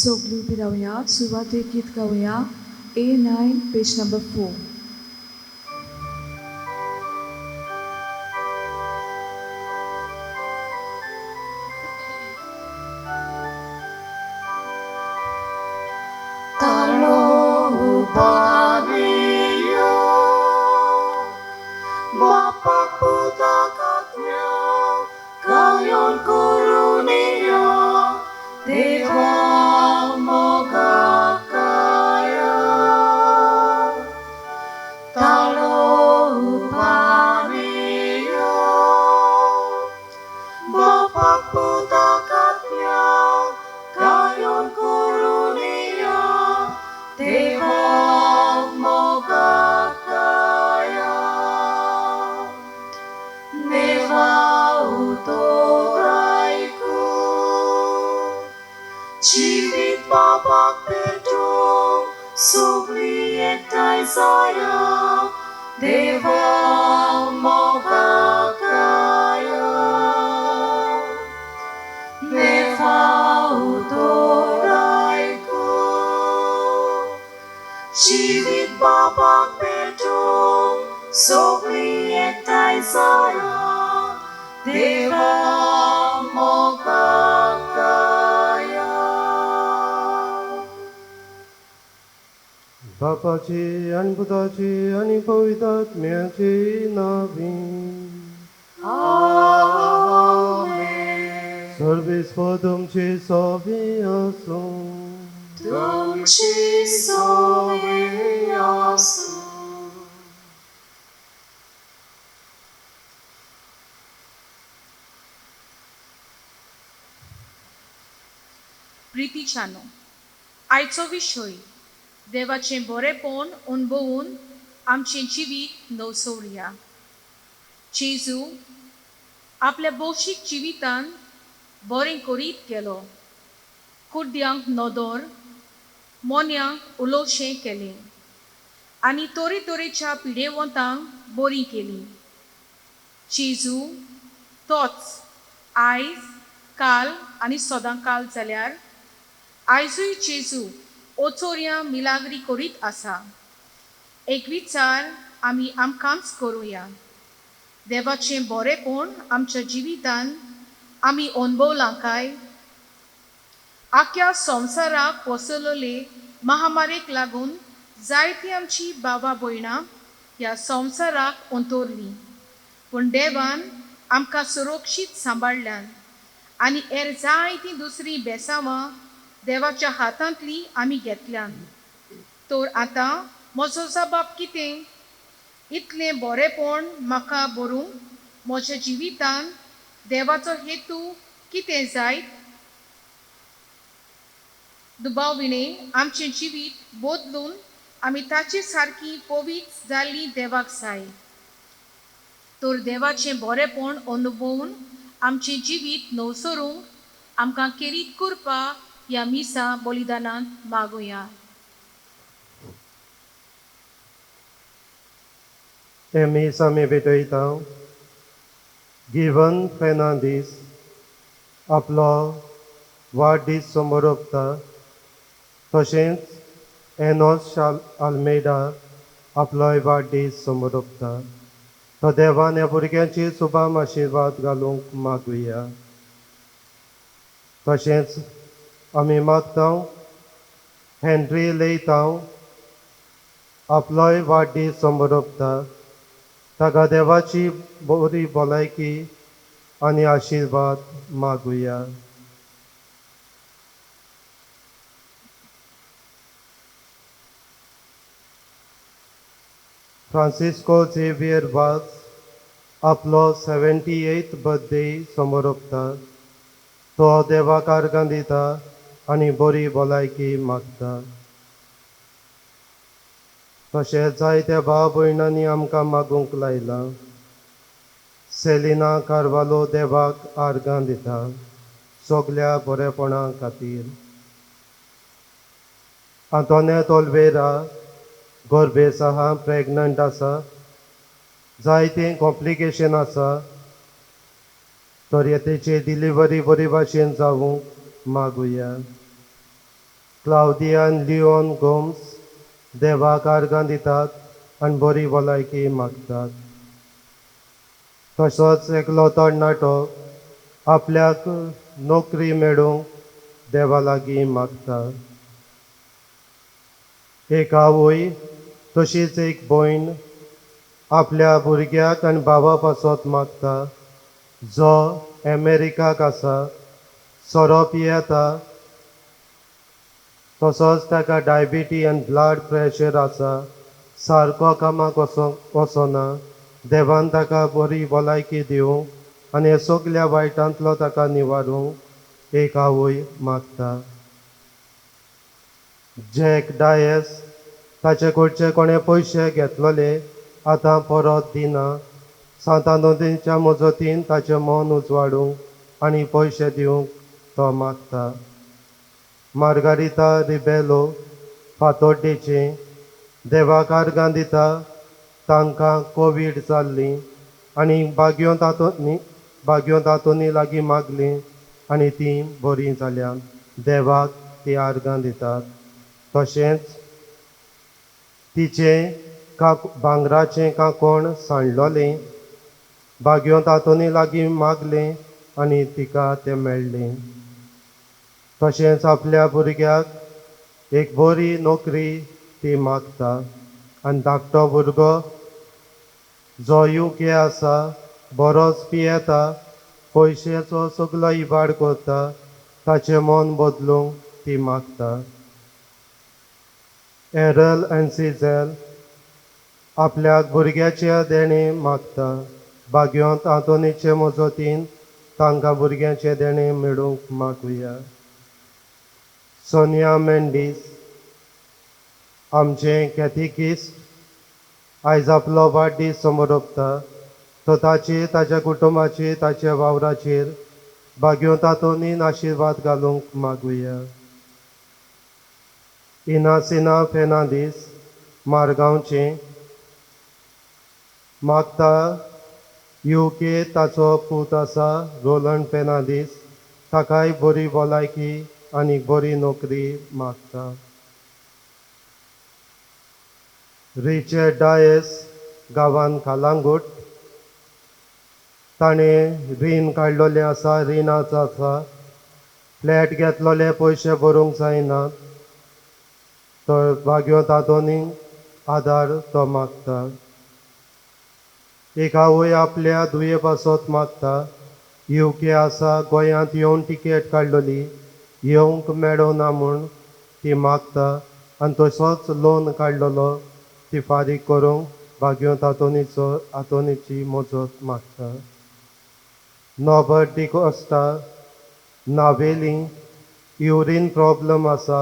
सोगली उभी राहूया. सुरुवातीक गीत गाऊया. A9, page number 4. बापाची आणि पुताची आणि पवित्र आत्म्याची नावी. सर्वेस्व तुमची सोबी असो. तुमची सोबी असो. प्रितीच्यानो, आयचो विशय देवाचें बरेपण अणभवून आमचें जिवीत नवसवया. जेजू आपल्या भौशीक जिवितान बरें करीत गेलो. कुड्ड्यांक नदर, मोन्यांक उलोवचें केलें आनी तरेतरेच्या पिडेवंतांक बरीं केलीं. जेजू तोच आयज, काल आनी सदांकाल जाल्यार आयजूय जेजू ओचोऱ्या मिलाग्री करीत आसा. एक विचार आमी आमकांच करुया. देवाचें बरेपण आमच्या जिवितान आमी अणभवलां काय? आख्या संवसाराक पसरलेले महामारेक लागून जायतीं आमची भावां भयणां ह्या संवसाराक अंतरलीं. पूण देवान आमकां सुरक्षीत सांबाळल्यान आनी हेर जायतीं दुसरीं बेसांवां देवाच्या हातांतलीं आमी घेतल्यान. तर आतां म्हजो जबाब कितें? इतलें बरेपण म्हाका बरूंक म्हज्या जिवितान देवाचो हेतू कितें जायत? दुबाविणें आमचें जिवीत बदलून आमी ताचे सारकीं पवित्र जाल्लीं देवाक जाय. तर देवाचें बरेपण अणभवून आमचें जिवीत नवसरूंक आमकां केरीत करपाक ह्या मिसा बलिदानांत मागुया. एमीस आमी भेटयता. गिवन फेर्नांदीस आपलो वाडदीस समोर ओंपता. तशेंच एनोस आल्मेडा आपलोय वाडदीस समोर ओंपता. तो देवान ह्या भुरग्यांची सुभाम आशिर्वाद घालूंक मागुया. तशेंच आमी मागता हेनरी लेयतांव आपलोय वाडदीस समोर ओंपता. ताका देवाची बरी भलायकी आनी आशिर्वाद मागुया. फ्रांसिस्को झेवियर वाज आपलो 78th बर्थडे समोर ओंपता. तो देवाक आर्गां दिता आनी बरी भलायकी मागता. तशेंच जायत्या भाव भयणांनी आमकां मागूंक लायलां. सेलिना कार्वालो देवाक आर्गां दिता सगल्या बरेपणा खातीर. आंतोनेट ओल्वेरा गर्भेस आहा, प्रेग्नंट आसा. जायतीं कॉम्प्लिकेशन आसा. तर तेची डिलिव्हरी बरी भाशेन जावूंक मागुया. क्लाउदिया आनी लिओन गोम्स देवाक आर्गां दितात आनी बरी भलायकी मागतात. तसोच एकलो तरणाटो आपल्याक नोकरी मेळूंक देवा लागीं मागता. एक आवय तशीच एक भयण आपल्या भुरग्याक आनी भावा पासत मागता जो अमेरिकाक आसा, सोरोप येता, तसोच ताका डायबिटी आनी ब्लड प्रेशर आसा, सारको कामाक वचना, देवान ताका बरी भलायकी दिवंक आनी हे सगल्या वायटांतलो ताका निवारूंक एक आवय मागता. जॅक डायस ताचे कडचे कोणें पयशे घेतलोले आतां परत दिना. सांतानोदेच्या मजतीन ताचें मन उजवाडूंक आनी पयशे दिवंक तो मागता. मार्गारिता रिबेलो फातोड्डेचें देवाक आर्गां दिता. तांकां कोवीड जाल्ली आनी बाग्यो तातूंनी लागीं मागलीं आनी तीं बरीं जाल्यां. देवाक ती आर्गां दितात. तशेंच तिचें भांगराचें कांकोण सांडलोलें, बाग्यो तातूंनी लागीं मागलें आनी तिका तें मेळ्ळें. तशेंच आपल्या भुरग्याक एक बरी नोकरी ती मागता आनी धाकटो भुरगो जो UK आसा, बरोच पियेता, पयशेचो सगलो इबाड करता, ताचें मन बदलूंक ती मागता. एरल आनी सिझल आपल्याक भुरग्याचे देणे मागता. बाग्यो तातोनीचे मजतीन तांकां भुरग्याचे देणे मेळूंक मागुया. सोनिया मेंडीस आमचें कॅथिकिस्ट आयज आपलो वाडदीस समोरपता. तो ताच्या कुटुंबाचेर, ताच्या वावराचेर बाग्यो तातोनीन आशिर्वाद घालूंक मागुया. इनासिना फेर्नांदीस मारगांवचें मागता. UK ताचो पूत आसा रोलंड फेर्नांदीस, ताकाय बरी भलायकी आनी बरी नोकरी मागता. रिचर्ड डायस गांवांत कालांगूट, ताणें रीण काडलोलें आसा, रिणाचो आसा, फ्लॅट घेतलोले पयशे भरूंक जायना, तो बाग्यो तातोनी आदार तो मागता. एक आवय आपल्या दुये पासत मागता. UK आसा, गोंयांत येवन टिकेट काडलोली, येवंक मेळोना म्हूण ती मागता आनी तसोच लोन काडलोलो ती फारीक करूंक बाग्यो तातोनीची मजत मागता. Norbert D'Costa Navelim urine problem आसा,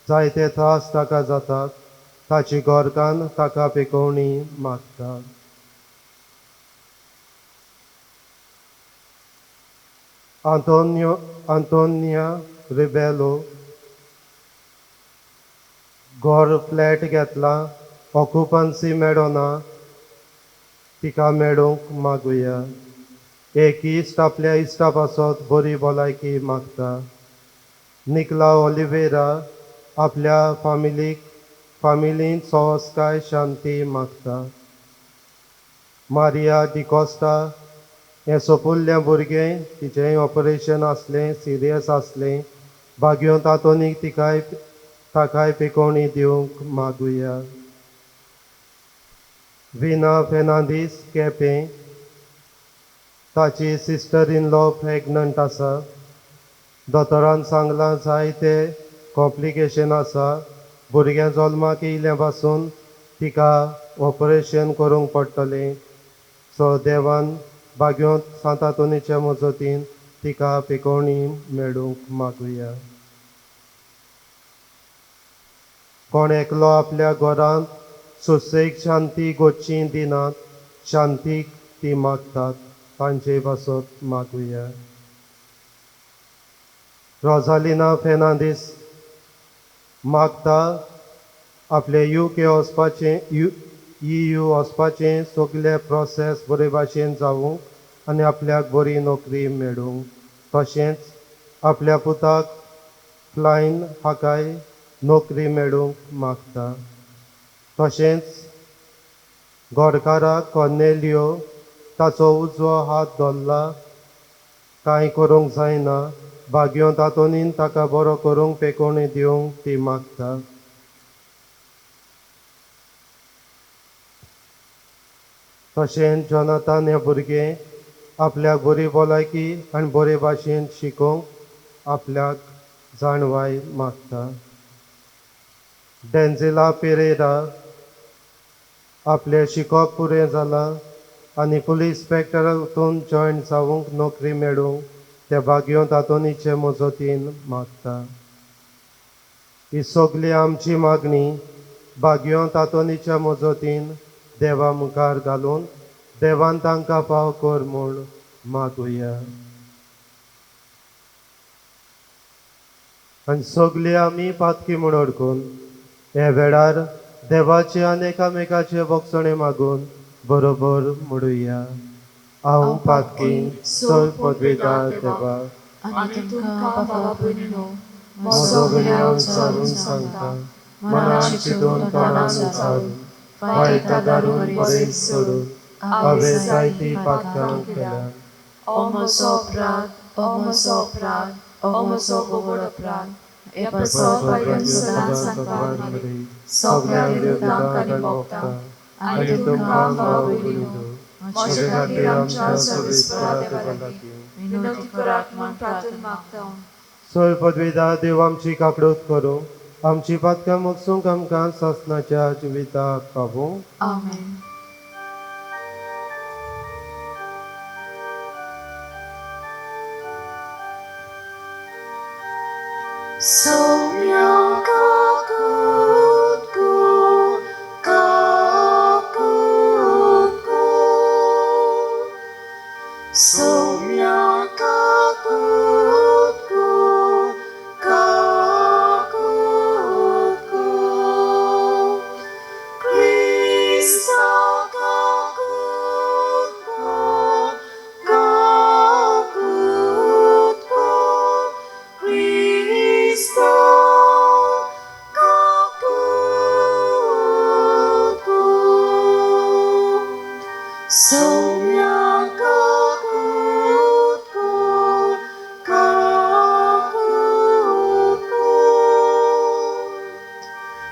जायते त्रास ताका जातात, ताची गोरकान ताका पिकोवणी मागता. आंतोनिया रिबेलो घर फ्लॅट घेतला, ऑक्युपन्सी मेळोना, तिका मेळूंक मागुया. एक इश्ट आपल्या इश्टा पासत बरी भलायकी मागता. निकला ऑलिवेरा आपल्या फामिलींत सोवस्काय शांती मागता. मारिया डिकोस्टा हें सोपुल्लें भुरगें, तिचेंय ऑपरेशन आसलें, सिरियस आसलें, बाग्यो तातोनी ताकाय पिकोवणी दिवंक मागुया. विना फेर्नांदीस केपें ताची सिस्टर इन लॉ प्रेग्नंट आसा. दोतोरान सांगलां जायते कॉम्प्लिकेशन आसा, भुरगें जल्माक येयल्या पासून तिका ऑपरेशन करूंक पडटलें. सो देवान बाग्यो सांतातोनीच्या मजतीन तिका पिकोवणी मेळूंक मागुया. कोण एकलो आपल्या घरांत सुसेग शांती गोडची दिनात, शांतीक ती मागतात, तांचे पासत मागुया. रोझालिना फेर्नांदीस मागता आपले UK वचपाचें, EU वचपाचें सगलें प्रोसेस बरे भाशेन जावूंक आनी आपल्याक बरी नोकरी मेळूंक. तशेंच आपल्या पुताक फ्लायन हाकाय नोकरी मेळूंक मागता. तशेंच गोडकाराक कॉर्नेलियो ताचो उजवो हात धरला, कांय करूंक जायना, भाग्यो तातूंत ताका बरो करूंक पेकोवणी दिवंक ती मागता. तशेंच जोनातान हें भुरगें आपल्याक बरी भलायकी आनी बरे भाशेन शिकोवंक आपल्याक जाणवाय मागता. डेंझेला पेरेरा आपलें शिकोवप पुरें जालां आनी पुलीस इन्स्पेक्टरांतून जॉयन जावंक नोकरी मेळूंक ते भाग्यो तातूंचे मजतीन मागता. ही सगळी आमची मागणी भाग्यो तातूंच्या मजतीन देवा मुखार घालून देवान तांकां पाव कर म्हूण मागुया. आनी सगळी आमी पातकी म्हूण अडकून हे वेळार देवाचे आनी एकामेकाचे भोगसणे मागून बरोबर म्हणुया. हांव पातकी सोय पदवेदार देवा आनी तुमकां भावा भयणीनो, म्हजो गुन्यांव विचारून सांगता. मनान चिंतून तोंडान विचारून वायट दारून बरें सोडून हांवें जायतीं पातकां केल्यात. ओ म्हजो अपराध, ओ म्हजो अपराध, ओ म्हजो बोबड अपराध. हे प्रसव पायन सदां सांगपाक मागे सगळ्या देवतांक आनी भोगतांक आनी तुमकां भावा भयणीनो, म्हजे खातीर आमच्या सर्वेस्परा देवा लागीं विनवणी करात म्हूण प्रार्थना मागता हांव. सोय पदवेदार देव आमची काकडूत करूं, आमची पातकां मोगसूंक आमकां सासणाच्या जिविताक पावूं. आमेन. Soumya kakutku, kakutku. Soumya kakutku, kakutku. Krista kakutku, kakutku. Krista kakutku. Soumya kakutku, kakutku.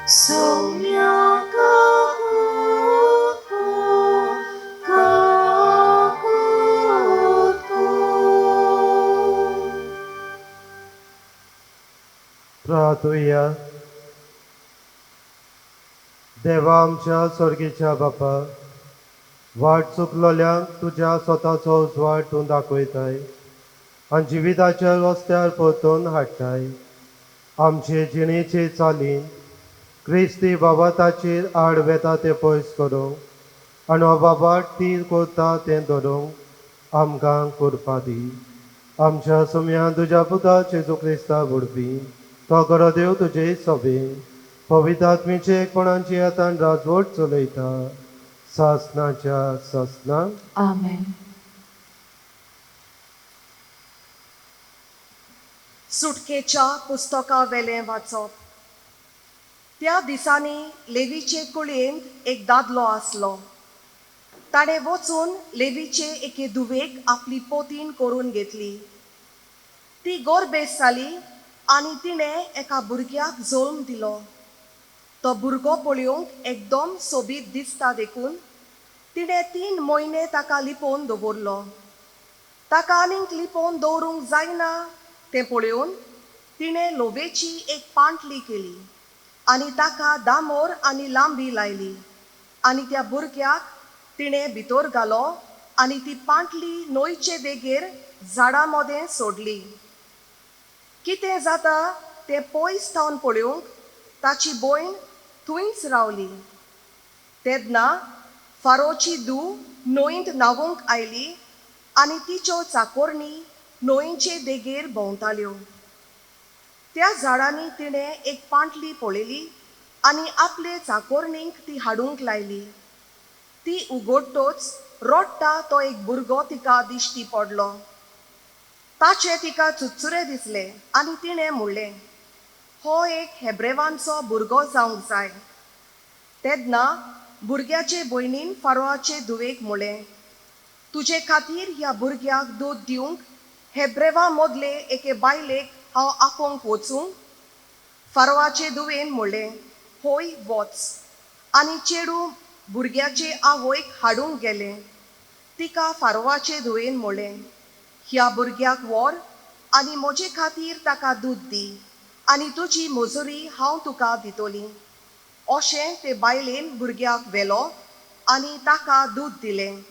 Soumya kakutku, kakutku. प्रार्थुया. देवा आमच्या स्वर्गीच्या बापा, वाट चुकलोल्यांक तुज्या स्वताचो उजवाड तूं दाखयताय आनी जिविताच्या रस्त्यार परतून हाडटाय. आमचे जिणेचे चालीन क्रिस्ती बाबाताचेर आड वेता तें पयस करूंक आनी हो बाबाट ती करता तें धरूंक आमकां करपा दी. आमच्या सुम्यान तुज्या पुता जेजू क्रिस्ता बुडपी तो गरो देव तुजे सोबीन पवित्र आत्मेचे एकपणांची आतां राजवट चलयता सासणाच्या सासना. आमेन. सुटकेच्या पुस्तका वेलें वाचप. त्या दिसांनी लेवीचे कुळयेंत एक दादलो आसलो. ताणें वचून लेवीचे एके धुवेक आपली पोतीन करून घेतली. ती गोरबेस जाली आनी तिणें एका भुरग्याक जल्म दिलो. तो भुरगो पळोवंक एकदम सोबीत दिसता देखून तिणें 3 म्हयने ताका लिपोवन दवरलो. ताका आनीक लिपोवन दवरूंक जायना तें पळोवन तिणें लोवेची एक पांटली केली आनी ताका दामोर आनी लांबी लायली आनी त्या भुरग्याक तिणें भितर घालो आनी ती पांटली न्हंयचे देगेर झाडां मदें सोडली. कितें जाता तें पयस थावन पळोवंक ताची भयण थंयच रावली. तेन्ना फारोची धूव न्हंयत न्हावूंक आयली आनी तिच्यो चाकोरणी न्हंयचे देगेर भोंवताल्यो. त्या झाडांनी तिणें एक पांटली पळयली आनी आपले चाकोरणींक ती हाडूंक लायली. ती उगडटोच रोडटा तो एक भुरगो तिका दिश्टी पडलो. ताचे तिका चुचुरे दिसले आनी तिणें म्हणलें, हो एक हेब्रेवांचो भुरगो जावंक जाय. तेन्ना भुरग्याचे भयणीन फारोआचे धुवेक म्हळें, तुजे खातीर ह्या भुरग्याक दूद दिवंक हेब्रेवा मदले एके बायलेक हांव आपोवंक वचूं? फारोआचे धुवेन म्हणलें, होय वच. आनी चेडूं भुरग्याचे आवयक हाडूंक गेलें. तिका फारोआचे धुवेन म्हणलें, ह्या भुरग्याक व्हर आनी म्हजे खातीर ताका दूद दी, आनी तुजी मजुरी हांव तुका दितोली. अशें ते बायलेन भुरग्याक व्हेलो आनी ताका दूद दिलें.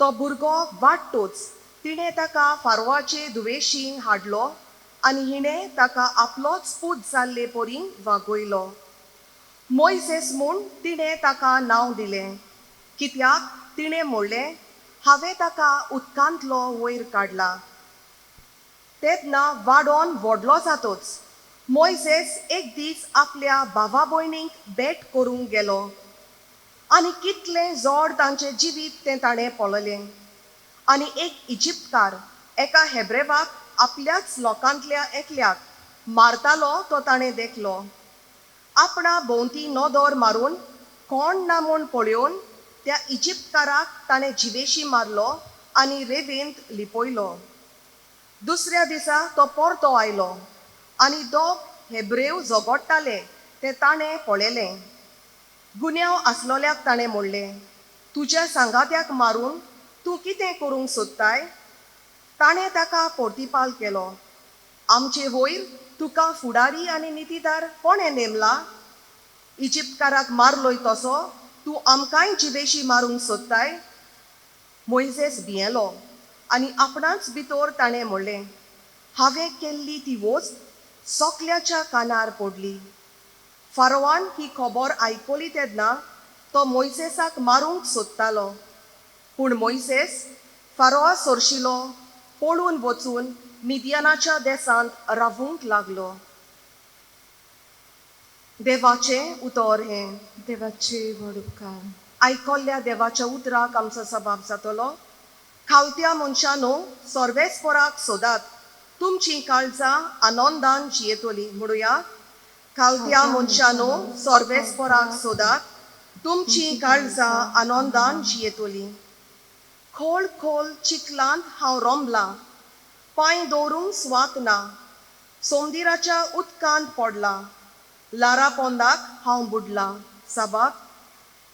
तो भुरगो वाडटोच तिणें ताका फारोआचे धुवेशीं हाडलो आनी हिणें ताका आपलोच पूत जाल्ले परी वागयलो. मोइसेस म्हूण तिणें ताका नांव दिलें, कित्याक तिणें म्हणलें, हांवें ताका उदकांतलो वयर काडला. तेन्ना वाडोवन व्हडलो जातोच मोइसेस एक दीस आपल्या भावा भयणींक भेट करूंक गेलो. आनी कितलें जड तांचें जिवीत तें ताणें पळयलें. आनी एक इजिप्तकार एका हेब्रेवाक आपल्याच लोकांतल्या एकल्याक मारतालो तो ताणें देखलो. आपणा भोंवती नदर मारून कोण ना म्हूण पळयोवन त्या इजिप्तकाराक ताणें जिवेशी मारलो आनी रेंवेंत लिपयलो. दुसऱ्या दिसा तो परतो आयलो आनी दोग हेब्रेव झगडटाले तें ताणें पळयलें. गुन्यांव आसलोल्याक ताणें म्हणलें, तुज्या सांगात्याक मारून तूं कितें करूंक सोदताय? ताणें ताका परतिपाल केलो, आमचे वयर तुका फुडारी आनी नितीदार कोणें नेमला? इजिप्तकाराक मारलोय तसो तूं आमकांय जिवेशी मारूंक सोदताय? मोइसेस भियेलो आनी आपणाच भितर ताणें म्हणलें, हांवें केल्ली ती वस्त सोकल्याच्या कानार पडली. फारोवान ही खबर आयकली तेन्ना तो मोइसेसाक मारूंक सोदतालो. पूण मोइसेस फारोआ सोरशिलो पळून वचून मिदियानाच्या देसांत रावूंक लागलो. देवाचें उतर हें. देवाचे व्हड उपकार. आयकल्ल्या देवाच्या उतराक आमचो सबाब जातलो. खावत्या मनशांनो, सर्वेस्पराक सोदात, तुमची काळजां आनंदान जियेतली. म्हणुया, खावत्या मनशांनो, सर्वेस्पराक सोदात, तुमची काळजां आनंदान जियेतली. खोल खोल चिखलांत हांव रोंबलां, पांय दवरूंक सुवात ना. सोमदिराच्या उदकांत पडला, लारा पोंदाक हांव बुडलां. साबाब,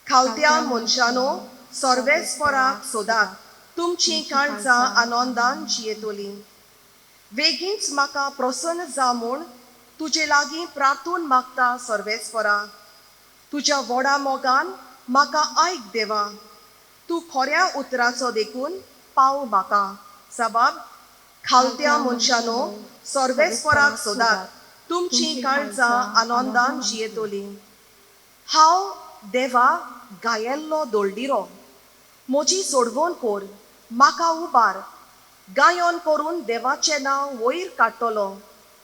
खावत्या मनशांनो, सर्वेस्पराक सोदात, तुमची काळजां आनंदान जियेतली. बेगीनच म्हाका प्रसन्न जा म्हूण तुजे लागीं प्रार्थून मागता सर्वेस्परा. तुज्या व्हडा मोगान म्हाका आयक देवा. तूं खोऱ्या उतराचो देखून पाव म्हाका. साबाब, खावत्या मनशांनो, सर्वेस्पराक सोदात, तुमची काळजां आनंदान जियेतली. हांव देवा गायेल्लो दोळडिरो, म्हजी सोडवण कोर, म्हाका उबार. गायोन करून देवाचें नांव वयर काडटलो,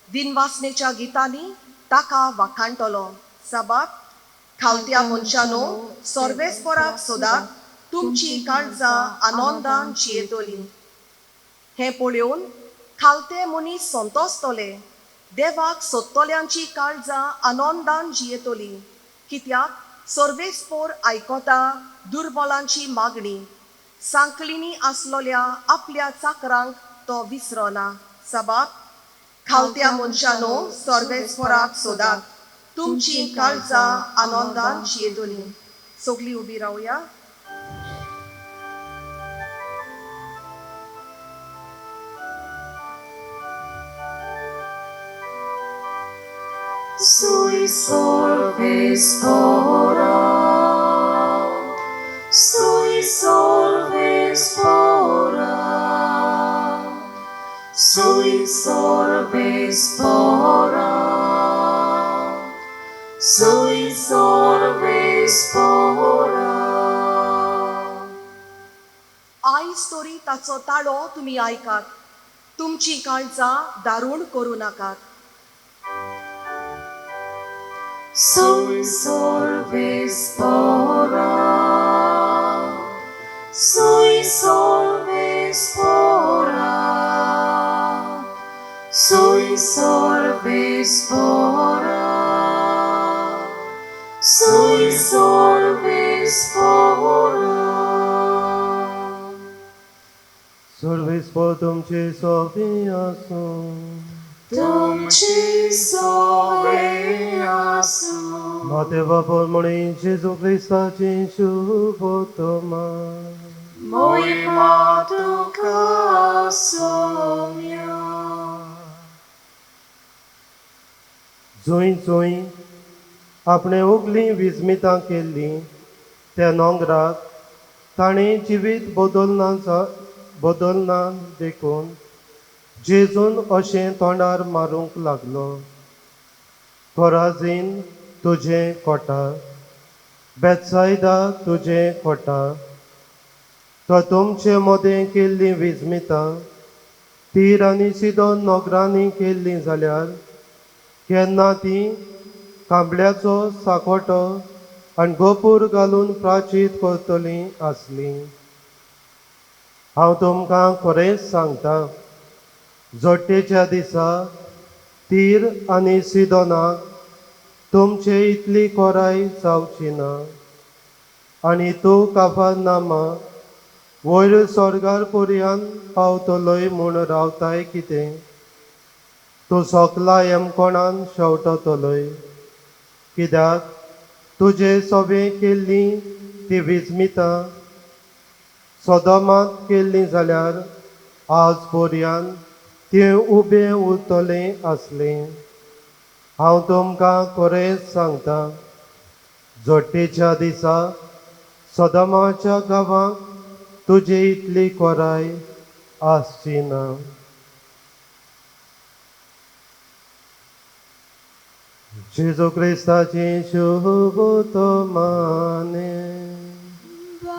दिनवासनेच्या गितांनी ताका वाखाणटलो. साबाब, खावत्या मनशांनो, सर्वेस्पराक सोदात, तुमची काळजां आनंदान जियेतली. हें पळयोवन खालते मनीस संतोसतले. देवाक सोदतल्यांची काळजां आनंदान जियेतली, कित्याक सर्वेस्पर आयकता दुर्बलांची मागणी. सांकलिनी आसलोल्या आपल्या चाकरांक तो विसरना. साबाब, खावत्या मनशांनो, सर्वेस्पराक सोदात, तुमची काळजां आनंदान जियेतली. सगळीं उबी रावया. Sui solves ora, sui solves ora, sui solves ora, sui solves ora. आयज तरी ताचो ताळो तुमी आयकात, तुमची काळजां दारूण करूं नाकात. Sui solves ora, sui solves ora, sui solves orbis fora, suis orbis fora. Survispo तुमचे सोबी आसूं तुमची सोय आसूं Mateva por moni Jesu Christa ci shubotoma मोहिमा तुका सोम्या. जुई आपणे उगली विस्मितां केल्ली त्या नोंगराक ताणें जिवीत बदलना देखून जेजून अशें तोंडार मारूंक लागलो. कोराजीन तुजें कोटा, बेतसायदा तुजें कोटा, तो तुमचे मोदें केल्ली विस्मितां तीर आनी सिदोन नोगरांनी केल्ली जाल्यार केन्ना ती कांबळ्याचो साकोटो आनी गोपूर घालून प्राचीत करतली आसली. हांव तुमकां खरेंच सांगता, जोडटेच्या दिसा तीर आनी सिदोनाक तुमचे इतली कोराय जावची ना. आनी तूं काफरनामा वयर स्वर्गार पर्यंत पावतलोय म्हूण रावताय कितें? तूं सोकला येमकोणान शेवटतलोय. कित्याक तुजे सोबे केल्ली ती विस्मितां सोदोमांत केल्ली जाल्यार आज पर्यंत तें उबें उरतलें आसलें. हांव तुमकां खरेंच सांगता, जोडटेच्या दिसा सोदोमाच्या गांवांक तुजे इतली कोराय आसची ना. जेजू क्रिस्ताची शुभोतमाने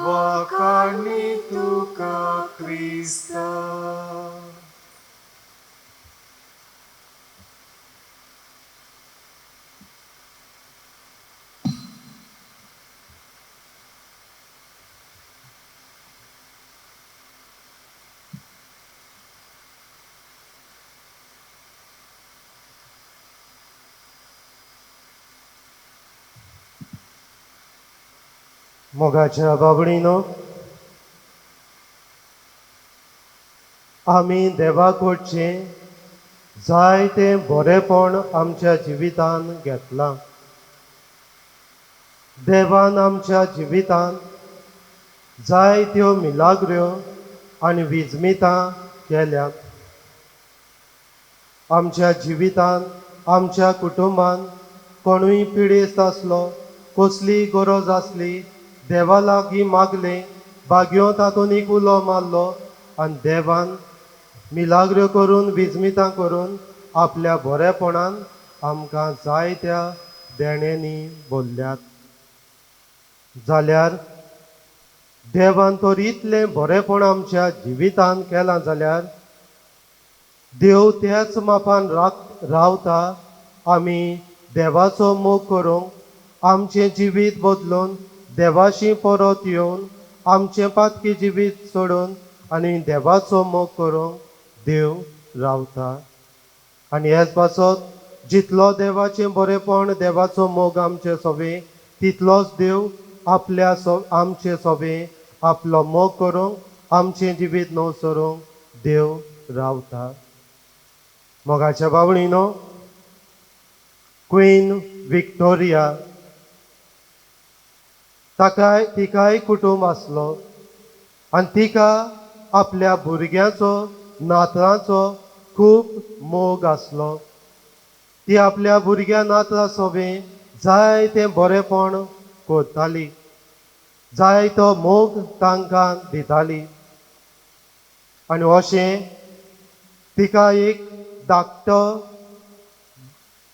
वाकाणी तुका क्रिस्ता. मोगाच्या बाबडीनो, आमी देवा कडचें जायतें बरेंपण आमच्या जिवितान घेतलां. देवान आमच्या जिवितान जायत्यो मिलाग्र्यो आनी विजमितां केल्यात. आमच्या जिवितान आमच्या कुटुंबान कोणूय पिडेस्त आसलो, कसली गरज आसली, देवा लागीं मागलें, बागयो तातूंत उलो मारलो आनी देवान मिलाग्र्यो करून विजमितां करून आपल्या बरेपणान आमकां जायत्या देण्यांनी भरल्यात. जाल्यार देवान तर इतलें बरेपण आमच्या जिवितान केलां जाल्यार देव त्याच मापान रावता. आमी देवाचो मोग करूंक आमचें जिवीत बदलून देवाशी परत येवन आमचें पातकी जिवीत सोडून आनी देवाचो मोग करूंक देव रावता. आनी हेच पासत जितलो देवाचें बरेपण देवाचो मोग आमचे सोबे तितलोच देव आपल्या आमचे सोबे आपलो मोग करूंक आमचें जिवीत नवसरूंक देव रावता. मोगाच्या बावळीनो, क्वीन विक्टोरिया तिकाय कुटुंब आसलो आनी तिका आपल्या भुरग्याचो नातरांचो खूब मोग आसलो. ती आपल्या भुरग्या नातरा सोबे जायतें बरेपण करताली, जायतो मोग तांकां दिताली. आनी अशें तिका एक धाकटो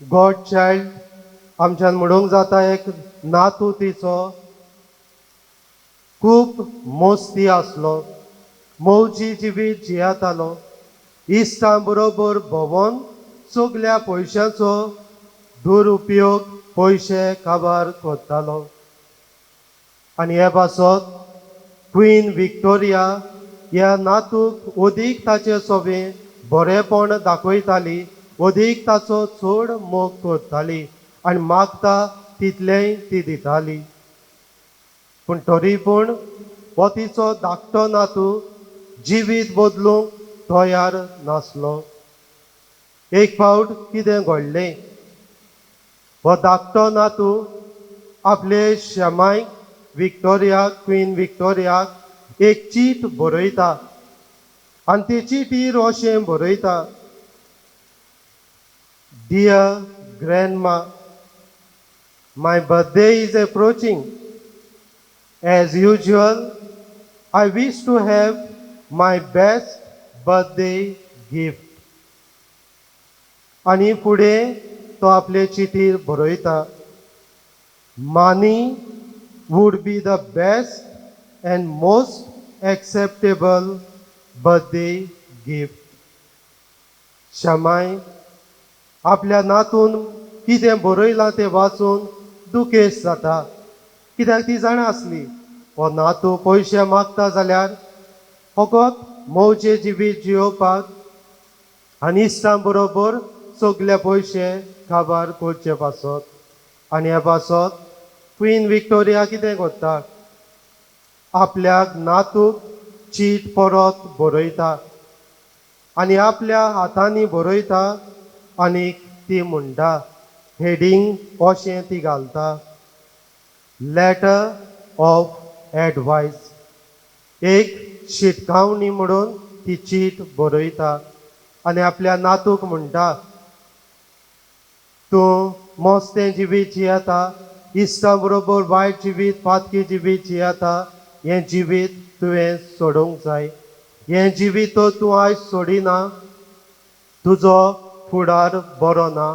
गॉड चायल्ड आमच्यान म्हणूंक जाता, एक नातू तिचो खूब मोस्ती आसलो, मौजी जिवीत जियेतालो. इश्टां बरोबर भोंवून सगल्या पयशांचो दुरुपयोग पयशे काबार करतालो. आनी हे पासत क्वीन विक्टोरिया ह्या नातूक अदीक ताचे सोबे बरेपण दाखयताली अदीक ताचो चड मोग करताली आनी मागता तितलेंय ती दिताली. पूण तरी पूण हो तिचो धाकटो नातू जिवीत बदलूंक तयार नासलो. एक फावट कितें घडलें, हो धाकटो नातू आपले शमायक विक्टोरियाक, क्वीन विक्टोरियाक एक चीट बरयता आनी ते चिटीर अशें बरयता, dear ग्रॅन्डमा, my birthday is approaching. As usual, I wish to have my best birthday gift. आनी फुडें तो आपले चिटीर बरयता, money would be the best and most acceptable birthday gift. शमाय आपल्या नातून कितें बरयलां तें वाचून दुखेस्त जाता, कित्याक ती जाणा आसली हो नातू पयशे मागता जाल्यार फकत मौजे जिवीत जियोवपाक आनी इश्टां बरोबर सगळे पयशे काबार करचे पासत. आनी हे पासत क्वीन विक्टोरिया कितें करता, आपल्याक नातूक चीट परत बरयता आनी आपल्या हातांनी बरयता आनीक ती म्हणटा, हेडींग अशें ती घालता, लेटर ऑफ एडवायस. एक शिटकावणी म्हणून ती चीट बरयता आनी आपल्या नातूक म्हणटा, तूं मस्तें जिवीत जियेता, इश्टां बरोबर वायट जिवीत, पातकी जिवीत जियेता, हें जिवीत तुवें सोडूंक जाय. हें जिवीत तूं आयज सोडिना, तुजो फुडार बरो ना,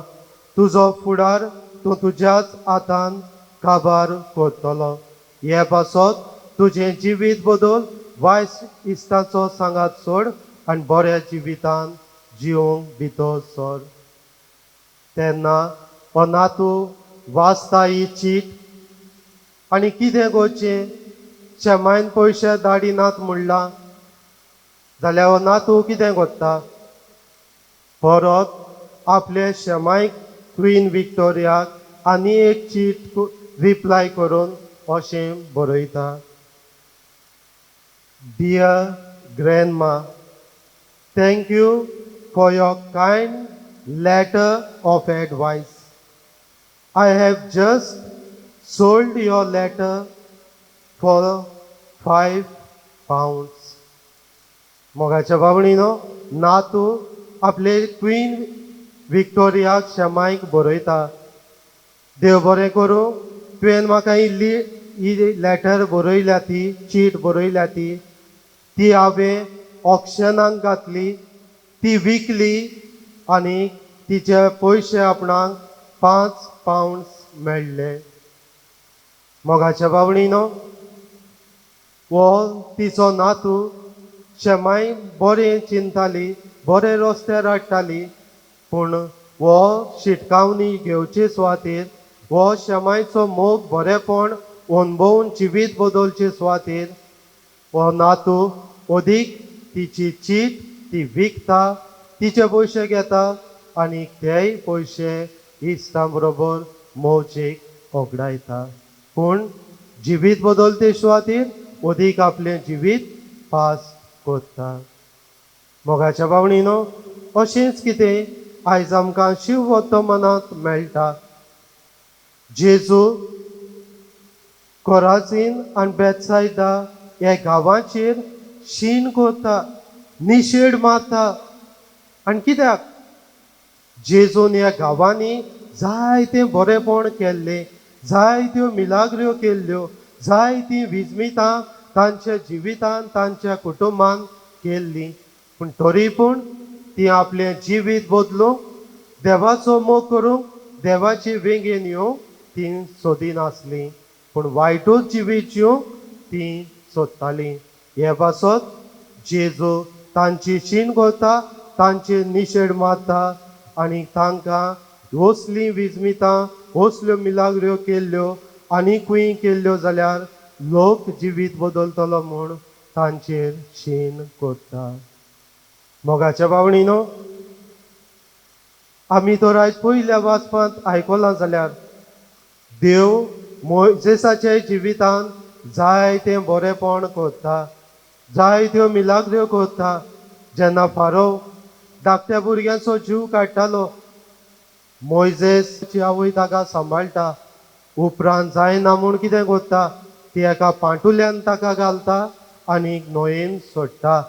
तुजो फुडार तूं तुज्याच हातान काबार करतलो. हे पासत तुजें जिवीत बदल, वायट इश्टांचो सांगात सोड आनी बऱ्या जिवितान जिवंक भितर सर. तेन्ना हो नातू वाचता ही चीट आनी कितें करचें, शेमायन पयशे धाडिनात म्हणलां जाल्यार हो नातू कितें करता, परत आपले शेमायक क्वीन विक्टोरियाक आनी एक चीट रिप्लाय करून अशें बरयता, dear grandma, thank you for your kind letter of advice. I have just sold your letter for £5. मोगाच्या बाबणीनो नातू आपले क्वीन विक्टोरियाक शमायक बरयता, देव बरें करूं, तुवें म्हाका ही लेटर बरयल्या, ती चीट बरयल्या, ती हांवें ऑक्शनाक घातली, ती विकली आनी तिचे पयशे आपणाक £5 मेळ्ळे. मोगाच्या बाबणीनो हो तिचो नातू शेमाय बरें चिंताली, बरे रस्त्यार हाडटाली, पूण हो शिटकावणी घेवचे सुवातेर, हो शेमायचो मोग बरेपण अणभवून जिवीत बदलचे सुवातेर हो नातू अदीक तिची चीट ती विकता, तिचे पयशे घेता आनी तेय पयशे इश्टां बरोबर मौजेक ओगडायता. पूण जिवीत बदलते सुवातेर अदीक आपलें जिवीत पास करता. मोगाच्या बावणीनो अशेंच कितें आयज आमकां शिव वर्तमानांत मेळटा. जेजू कोराझीन आनी बेतसायदा ह्या गांवांचेर शीन करता, निशेड मारता. आनी कित्याक? जेजून ह्या गांवांनी जायतें बरेपण केल्लें, जायत्यो मिलाग्र्यो केल्ल्यो, जायतीं विजमितां तांच्या जिवितान तांच्या कुटुंबान केल्लीं. पूण तरी पूण ती आपलें जिवीत बदलूंक, देवाचो मोग करूंक, देवाचे वेंगेन येवंक ती सोदिनासलीं, पूण वायटूच जिवीत जिवंक ती सोदतालीं. हे पासत जेजू तांची शीण करता, तांचे निशेड मारता आनी तांकां असलीं विजमितां, असल्यो मिलाग्र्यो केल्ल्यो आनीकूय केल्ल्यो जाल्यार लोक जिवीत बदलतलो म्हूण तांचेर शीण करता. मोगाच्या बावणीनो आमी तर आयज पयल्या वाचपांत आयकलां जाल्यार देव मोइजेसाच्या जिवितान जायतें बरेंपण करता, जायत्यो मिलाग्र्यो करता. जेन्ना फारो धाकट्या भुरग्यांचो जीव काडटालो, मोइजेसची आवय ताका सांबाळटा. उपरांत जायना म्हूण कितें करता, ती एका पांटुल्यान ताका घालता आनी न्हंयेन सोडटा.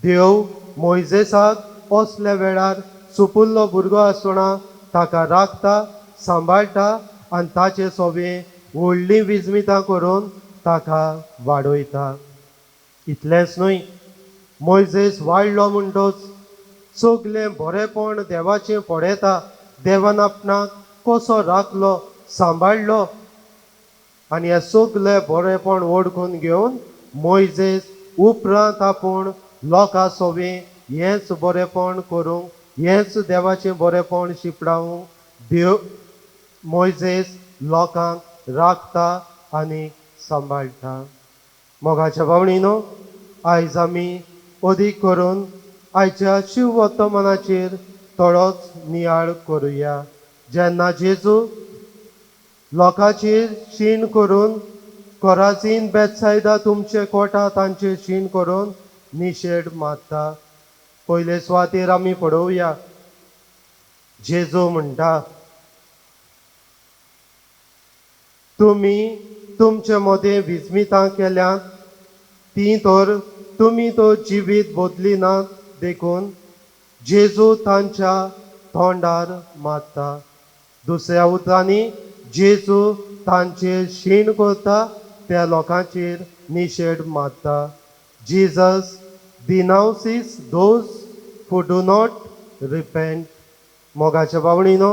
देव मोइजेसाक असल्या वेळार सुपुल्लो भुरगो आसतना ताका राखता, सांबाळटा आनी ताचे सोबे व्हडलीं विजमितां करून ताका वाडयता. इतलेंच न्हय, मोइजेस वाडलो म्हणटच सगलें बरेंपण देवाचें पळयता. देवान आपणाक कसो राखलो, सांबाळलो आनी हें सगलें बरेंपण ओळखून घेवन मोइजेस उपरांत आपूण लोकां सोबें हेंच बरेंपण करूंक, हेंच देवाचें बरेंपण शिपडावंक देव मोइजेस लोकांक राखता आनी सांबाळटा. मोगाच्या भावणीनो, आयज आमी अदीक करून आयच्या शिव वर्तमानाचेर थोडोच नियाळ करुया. जेन्ना जेजू लोकांचेर शीण करून कोराजीन बेतसायदा तुमचे कोटा तांचेर शीण करून निशेध मारता. पयले सुवातेर आमी पळोवया, जेजू म्हणटा, तुमी तुमचे मदें विजमितां केल्यांत ती तर तुमी तो जिवीत बदलिनात देखून जेजू तांच्या तोंडार मारता. दुसऱ्या उतरांनी जेजू तांचेर शीण करता, त्या लोकांचेर निशेध मारता. Jesus denounces those who do not repent. मोगाच्या भावणीनो,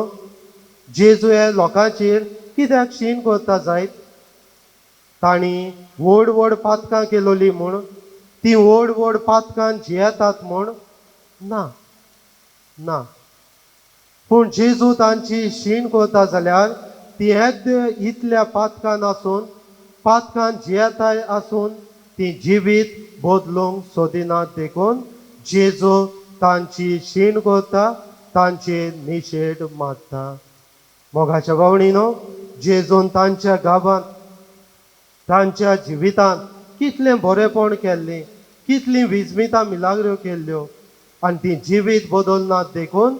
जेजू हे लोकांचेर कित्याक शीण करता जायत? तांणी व्हड व्हड पातकां केलोलीं म्हूण, ती व्हड व्हड पातकां जियेतात म्हूण? ना ना. पूण जेजू तांची शीण करता जाल्यार ती येद्या इतल्या पातकान आसून, पातकान जियेताय आसून ती जिवीत बदलूंक सोदिनात देखून जेजू तांची शीण करता, तांचेर निशेध मारता. मोगाच्या भावणीनो, जेजून तांच्या गांवांत, तांच्या जिवितांत कितलें बरेंपण केल्लें, कितलीं विजमितां मिलाग्र्यो केल्ल्यो आनी ती जिवीत बदलनात देखून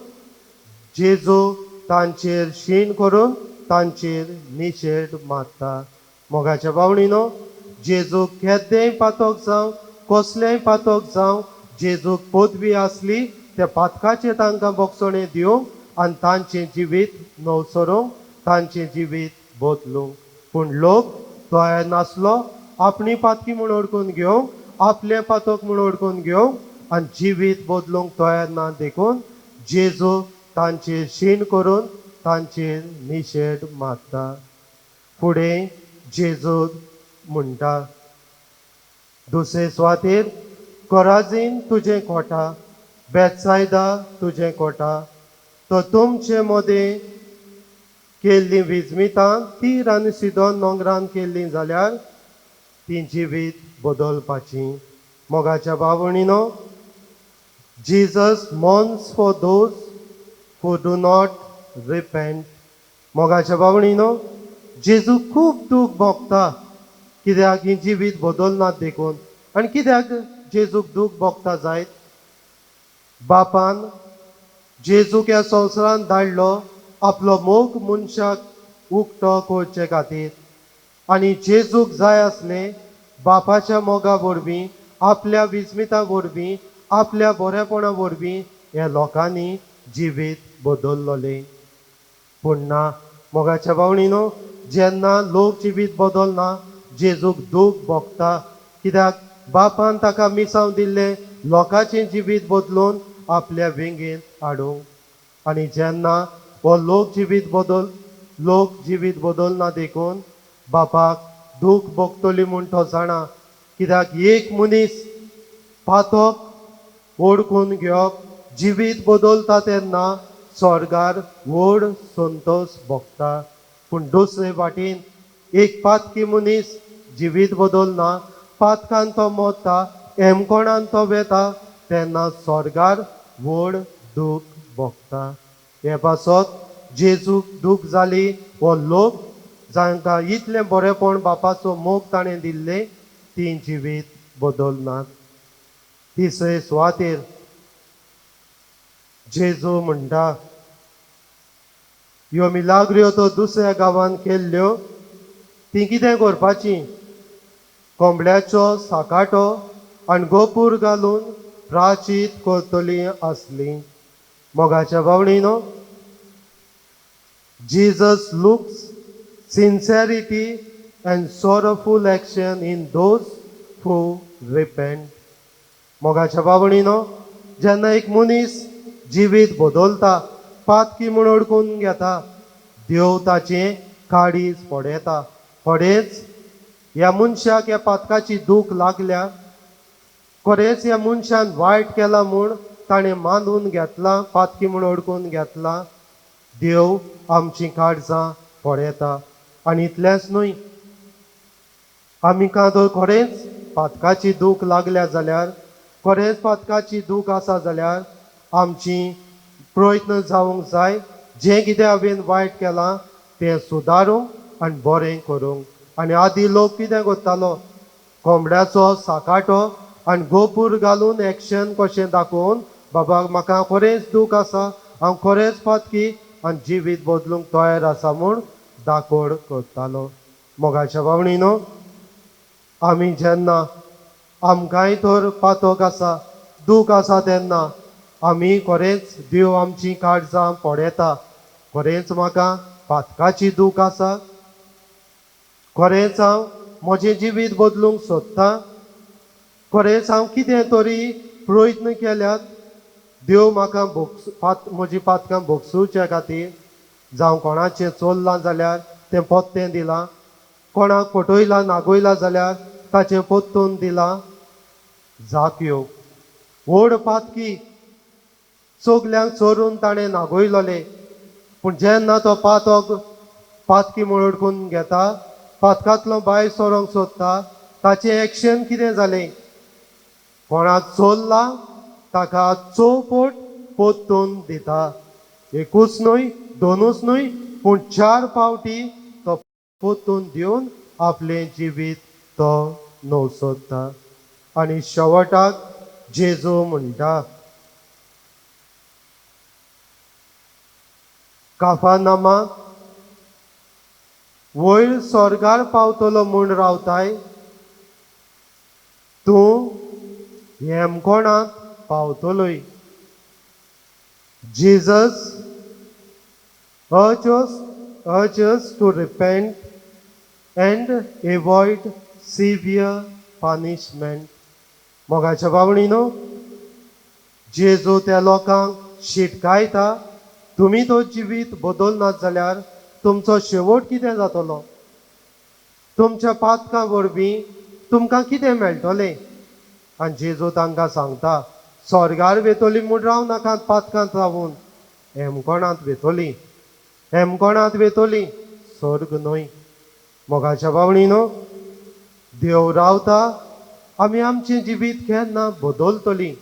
जेजू तांचेर शीण करून तांचेर निशेध मारता. मोगाच्या भावणीनो, जेजूक केद्देय पातक जावं, कसलेंय पातक जावं, जेजूक पदवी आसली त्या पातकाचेर तांकां बोगसणे दिवंक आनी तांचें जिवीत नवसरूंक, तांचें जिवीत बदलूंक. पूण लोक तयार नासलो आपणी पातकी म्हूण ओळखून घेवंक, आपलें पातक म्हूण ओळखून घेवंक आनी जिवीत बदलूंक तयार ना देखून जेजू तांचेर शीण करून तांचेर निशेध मारता. फुडें जेजू म्हणटा, दुसरे सुवातेर, कोराजीन तुजें कोटा, बेतसायदा तुजें कोटा, तो तुमचे मदें केल्लीं विजमितां तीर आनी सिदोन नोंगरान केल्लीं जाल्यार ती जिवीत बदलपाची. मोगाच्या भावणीनो, Jesus mourns for those who do not repent. मोगाच्या भावणीनो, जेजू खूब दूख भोगता कित्याक ही जिवीत बदलनात देखून. आनी कित्याक जेजूक दूख भोगता जायत? बापान जेजूक ह्या संवसारांत धाडलो आपलो मोग मनशाक उक्तो करचे खातीर. आनी जेजूक जाय आसलें बापाच्या मोगा वरवीं, आपल्या विजमिता वरवीं, आपल्या बरेपणा वरवीं ह्या लोकांनी जिवीत बदललोलें. पूण ना. मोगाच्या भावणीनो, जेन्ना लोक जिवीत बदलना जेजूक दूख भोगता कित्याक बापान ताका मिसांव दिल्लें लोकांचें जिवीत बदलून आपल्या वेंगेन हाडूंक. आनी जेन्ना हो लोक जिवीत बदलना देखून बापाक दूख भोगतली म्हूण तो जाणा. कित्याक एक मनीस पातक ओळखून घेवप, जिवीत बदलता तेन्ना स्वर्गार व्हड संतोश भोगता. पूण दुसरे वाटेन एक पातकी मनीस जिवीत बदलना, पातकान तो मरता, हेमकोणान तो वेता तेन्ना स्वर्गार व्हड दूख भोगता. हे पासत जेजूक दूख जाली वो लोक जांकां इतलें बरेपण बापाचो मोग ताणें दिल्लें ती जिवीत बदलनात. तिसरे सुवातेर जेजू म्हणटा ह्यो मिलाग्र्यो तो दुसऱ्या गांवांत केल्ल्यो ती कितें करपाची? कोंबड्याचो साकाटो आनी गोपूर घालून प्राचीत करतली आसली. मोगाच्या भावणीनो, Jesus looks sincerity and sorrowful action in those who repent. मोगाच्या भावणीनो, जेन्ना एक मनीस जिवीत बदलता, पातकी म्हूण अडकून घेता, देव ताचें काळीज पडयता. खरेंच ह्या मनशाक ह्या पातकाची दूख लागल्या, खरेंच ह्या मनशान वायट केला म्हूण ताणें मानून घेतला, पातकी म्हूण अडकून घेतला. देव आमची काळजां पळयता. आनी इतलेंच न्हय, आमी जर खरेंच पातकाची दूख लागल्या जाल्यार, खरेंच पातकाची दूख आसा जाल्यार आमची प्रयत्न जावंक जाय जें कितें हांवें वायट केलां तें सुदारूंक आनी बरें करूंक. आनी आदी लोक कितें करतालो? कोंबड्याचो साकाटो आनी गोपूर घालून एक्शन कशें दाखोवन बाबा म्हाका खरेंच दूख आसा, हांव खरेंच पातकी आनी जिवीत बदलूंक तयार आसा म्हूण दाखोड करतालो. मोगाच्या भावणीनो, आमी जेन्ना आमकांय तर पातक आसा, दूख आसा तेन्ना आमी खरेंच देव आमची काळजां पळयता. खरेंच म्हाका पातकाची दूख आसा, खरेंच हांव म्हजें जिवीत बदलूंक सोदतां, खरेंच हांव कितें तरी प्रयत्न केल्यात देव म्हाका म्हजी पातकां भोगसूच्या खातीर, जावं कोणाचें चोरलां जाल्यार तें पोत्तें दिलां, कोणाक फटयलां नागयलां जाल्यार ताचें पोत्तून दिलां. जाक्यो व्हड पातकी सगल्यांक चोरून ताणें नागयलोले, पूण जेन्ना तो पातक पातकी म्हूण अडकून घेता, पातकांतलो भायर सरोंक सोदता, ताचें एक्शन कितें जालें? कोणाक चोरलां ताका चौपट पोत्तून दिता. एकूच न्हय, दोनूच न्हय, पूण 4 फावटी तो पोत्तून दिवन आपलें जिवीत तो नव सोदता. आनी शेवटाक जेजू म्हणटा, काफानामा वयर स्वर्गार पावतलो म्हूण रावताय, तूं हेमकोणाक पावतलोय. Jesus urges us to repent and avoid severe punishment. मोगाच्या भावणीनो, जेजू त्या लोकांक शिटकायता, तुमी तो जिवीत बदलनात जाल्यार तुमचो शेवट कितें जातलो? तुमच्या पातकां वरवीं तुमकां कितें मेळटलें? आनी जेजू तांकां सांगता, स्वर्गार वेतोली म्हूण राव नाकात पातकांत रावून, हेमकोणांत वेतोली, हेमकोणांत वेतोली, स्वर्ग न्हय. मोगाच्या भावणीनो, देव रावता, आमी आमचें जिवीत केन्ना बदलतलीं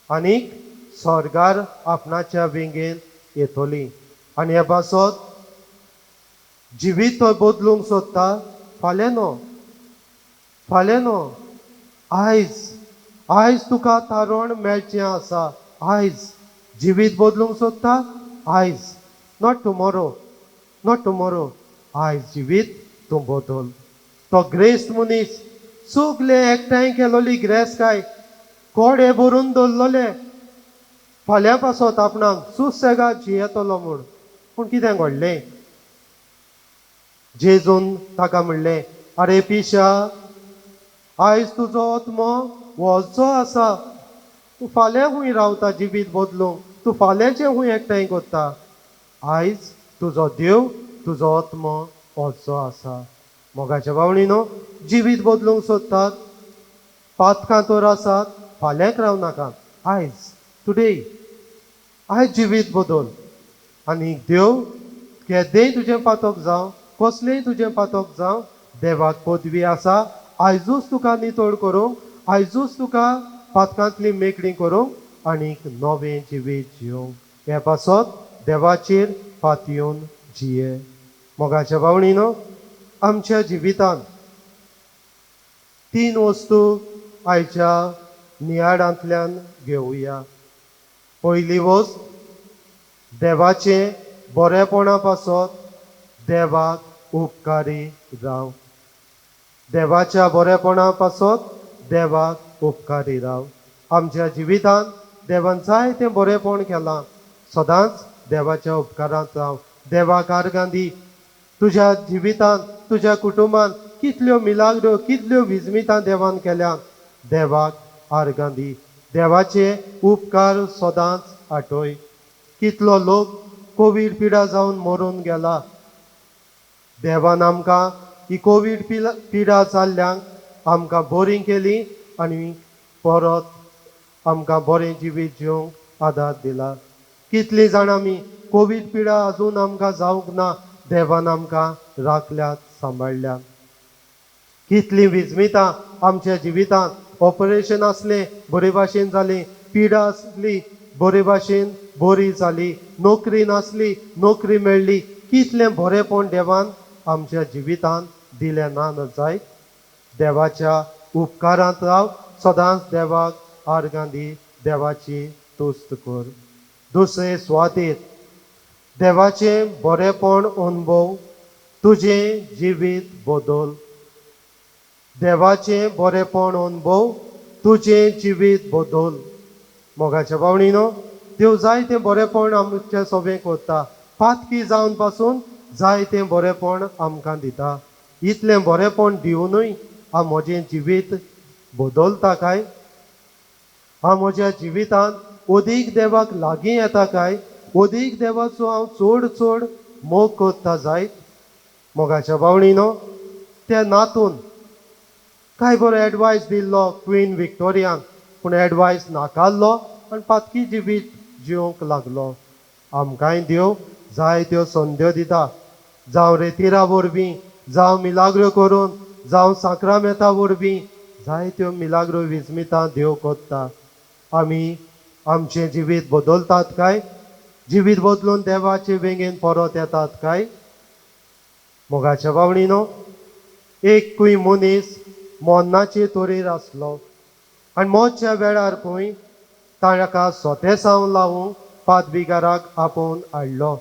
आनीक स्वर्गार आपणाच्या वेंगेन येतलीं. आनी हे पासत जिवीत तो बदलूंक सोदता, फाल्यां न्हय, फाल्यां न्हय, आयज तुका तारण मेळचें आसा. आयज जिवीत बदलूंक सोदता, आयज, नॉट टुमोरो, आयज जिवीत तूं बदल. तो ग्रेस्त मनीस सगले एकठांय केलोली ग्रेस काय कोडे भरून दवरलोले, फाल्यां पासत आपणाक सुसेगाद जियेतलो म्हूण. पूण कितें घडलें? जेजून ताका म्हणलें, आरे पिशा, आयज तुजो आत्मो वचचो आसा, तूं फाल्यां खूंय रावता जिवीत बदलूंक, तूं फाल्यांचें खूंय एकठांय करता. आयज तुजो देव, तुजो आत्मो वचचो आसा. मोगाच्या भावणीनो, जिवीत बदलूंक सोदतात, पातकां तर आसात, फाल्यांक रावनाकात. आयज, टुडे, आयज जिवीत बदल. आनी देव केदेंय तुजें पातक जावं, कसलेंय तुजें पातक जावं, देवाक पदवी आसा. आयजूच तुका नितळ करूंक, आयजूच तुका पातकांतली मेकळी करूंक आनीक नवें जिवीत जिवंक हे पासत देवाचेर पातयेवन जिये. मोगाच्या भावणीनो, आमच्या जिवितांत 3 वस्तू आयच्या नियाडांतल्यान घेवया. पयली वस्त देवाचे बरेपणा पासत देवाक उपकारी राव. देवाच्या बरेपणा पासत देवाक उपकारी राव. आमच्या जिवितांत देवान जायतें बरेपण केलां. सदांच देवाच्या उपकारांत राव. देवाक आर्गां तुज्या जिवितांत तुज्या कुटुंबान कितल्यो मिलाग्रो कितल्यो विजमितां देवान केल्या. देवाक आर्गां देवाचे उपकार सदांच आठोय. कितलो लोक कोवीड पिडा जावन मरून गेला. देवान आमकां ही कोवीड पिडा जाल्ल्यांक आमकां बरी केली आनी परत आमकां बरें जिवीत जिवंक आदार दिला. कितलीं जाणां आमी कोवीड पिडा आजून आमकां जावंक ना. देवान आमकां राखल्यात सांबाळल्यात. कितलीं विजमितां आमच्या जिवितांत ऑपरेशन आसलें बरे भाशेन जालें. पिडा आसली बरे भाशेन बरी जाली. नोकरी नासली नोकरी मेळ्ळी. कितलें बरेपण देवान आमच्या जिवितांत दिलें ना जायत. देवाच्या उपकारांत राव. सदांच देवाक आर्गां देवाची तुस्त कर. दुसरे सुवातेर देवाचें बरेपण अनुभव तुजें जिवीत बदल. देवाचें बरेपण अनुभव तुजें जिवीत बदल. मोगाच्या भावणीनो, देव जायतें बरेपण आमच्या सोबें करता. पातकी जावन पासून जायतें बरेपण आमकां दिता. इतलें बरेपण दिवनूय हांव म्हजें जिवीत बदलता काय? हांव म्हज्या जिवितांत अदीक देवाक लागीं येता काय? अदीक देवाचो हांव चड चड मोग करता जायत. मोगाच्या भावणीनो, त्या नातून काय बरो एडवायस दिल्लो क्वीन विक्टोरियान, पूण एडवायस नाकारलो आनी पातकी जिवीत जिवंक लागलो. आमकांय देव जायत्यो संद्यो दिता. जावं रेतिरा वरवीं, जावं मिलाग्रो करून, जावं सांक्रामेता वरवीं जायत्यो मिलाग्रो विजमितां देव करता. आमी आमचें जिवीत बदलतात काय? जिवीत बदलून देवाचे वेगेन परत येतात काय? मोगाच्या भावणीनो, एक खंय मनीस मोन्नाचे तोरेर आसलो आनी मोदच्या वेळार खंय ताका सोतेसांव लावूंक पादविगाराक आपोवन हाडलो.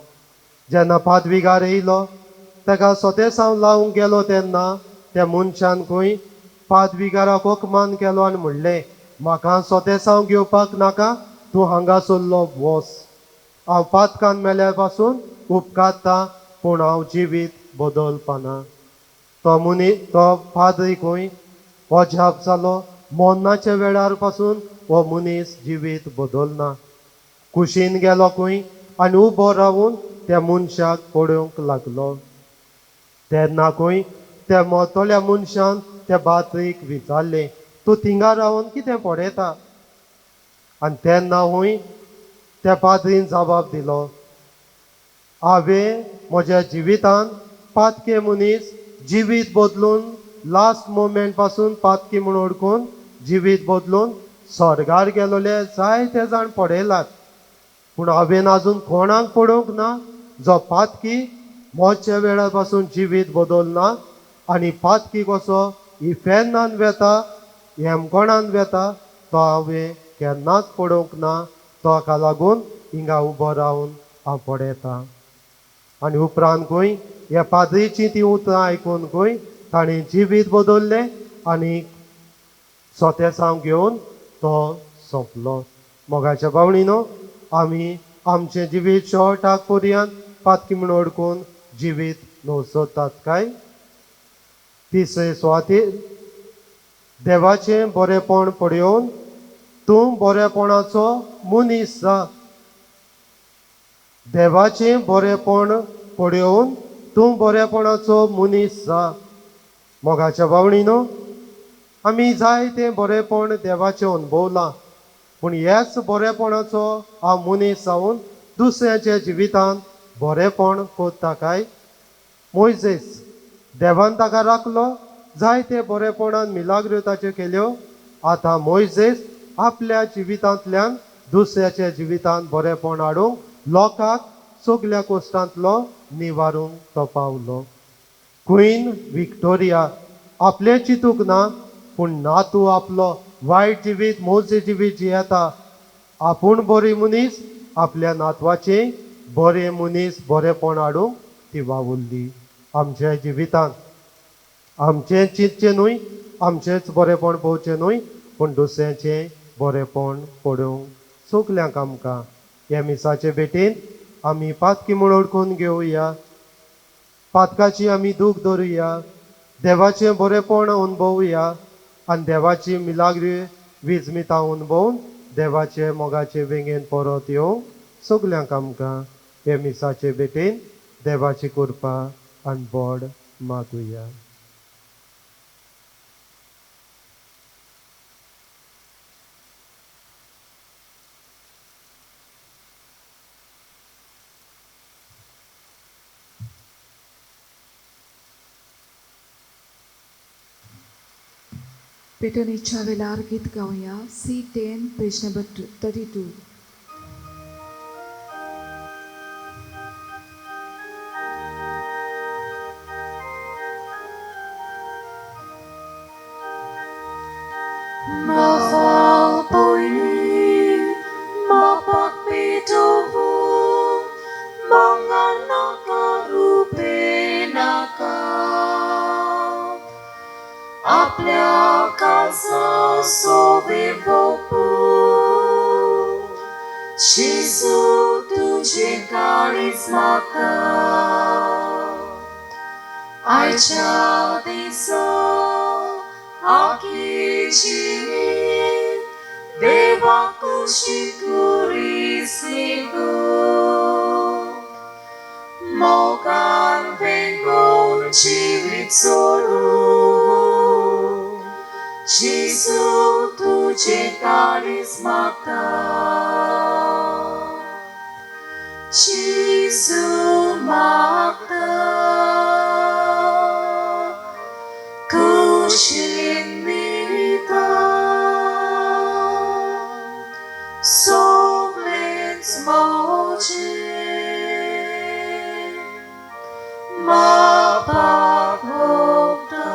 जेन्ना पादविगार येयलो ताका सोतेसांव लावंक गेलो तेन्ना त्या मनशान खंय पादविगाराक ओकमान केलो आनी म्हणलें, म्हाका सोतेसांव घेवपाक नाका, तूं हांगासरलो वोस. हांव पातकान मेल्यार पासून उपकारता, पूण हांव जिवीत बदलपाना. तो पाद्री खंय अजाप जालो. मोन्नाच्या वेळार पासून हो मनीस जिवीत बदलना. कुशीन गेलो खंय आनी उबो रावून त्या मनशाक पळोवंक लागलो. तेन्ना खंय त्या मोतोल्या मनशान त्या बात्रीक विचारलें, तूं थिंगा रावन कितें पळयता? आनी तेन्ना खंय त्या पाद्रीन जबाब दिलो, हांवें म्हज्या जिवितांत पातके मनीस जिवीत बदलून लास्ट मोमेंट पासून पातकी म्हूण ओळखून जिवीत बदलून स्वर्गार गेलोले जायते जाण पळयलात, पूण हांवें आजून कोणाक पळोवंक ना जो पातकी मोदच्या वेळा पासून जिवीत बदलना आनी पातकी कसो इफेन्नान वेता हेमकोणान वेता तो हांवें केन्नाच पळोवंक ना. ताका लागून हिंगा उबो रावन हांव पळयतां. आनी उपरांत खंय ह्या पाद्रीची ती उतरां आयकून खंय ताणें जिवीत बदललें आनी सोतेसांव घेवन तो सोंपलो. मोगाच्या भावणीनो, आमी आमचें जिवीत शेवटाक पर्यंत पातकी म्हूण ओळखून जिवीत सोदतात काय? तिसरे सुवातेर देवाचें बरेपण पळयोवन तूं बरेपणाचो मनीस जा. देवाचें बरेपण पळयोवन तूं बरेपणाचो मनीस जा. मोगाच्या भावणीनो, आमी जायतें बरेपण देवाचें अनुभवलां, पूण ह्याच बरेपणाचो हांव मनीस जावन दुसऱ्याच्या जिवितांत बरेपण करता काय? मोइजेस देवान ताका राखलो, जायते बरेपणान मिलाग्रो ताच्यो केल्यो. आतां मोइजेस आपल्या जिवितांतल्यान दुसऱ्याच्या जिवितांत बरेपण हाडूंक लोकांक सगल्या कोश्टांतलो निवारूंक तो पावलो. क्वीन विक्टोरिया आपले चिंतूक ना, पूण नातू आपलो वायट जिवीत मोजे जिवीत जियेता. आपूण बरी मनीस आपल्या नातवाचें बरें मनीस बरेपण हाडूंक ती वावुरली. आमच्या जिवितांत आमचें चिंतचें न्हय, आमचेंच बरेपण पळोवचें न्हय, पूण दुसऱ्याचें बरेपण पळोवंक सगल्यांक आमकां ह्या मिसाचे भेटेन आमी पातकी म्हूण ओळखून घेवया. पातकाची आमी दूख धरुया, देवाचें बरेपण अनुभवुया आनी देवाची मिलाग्री विजमितां अनुभवून देवाचे मोगाचे वेंगेन परत येवंक सगल्यांक आमकां हे मिसाचे भेटेन देवाची कृपा आनी बोड मागुया. पेटणीच्या वेळार गीत गावया. C10 page number 32. Mapagpuni, mapagpitubo, mga nakarupe ka. आपल्या काळजा सोबेवपू जेजू तुझे काळीज म्हाका आयच्या दिसा आखी जिवीत देवाक शिकुरीसली गो मोगान वेंगून जिवीत सोडून जेजू तुझे काळीज म्हाका जेजू म्हाका कुशीन न्हिदा सगळेंच मोजें मापाक भोगता.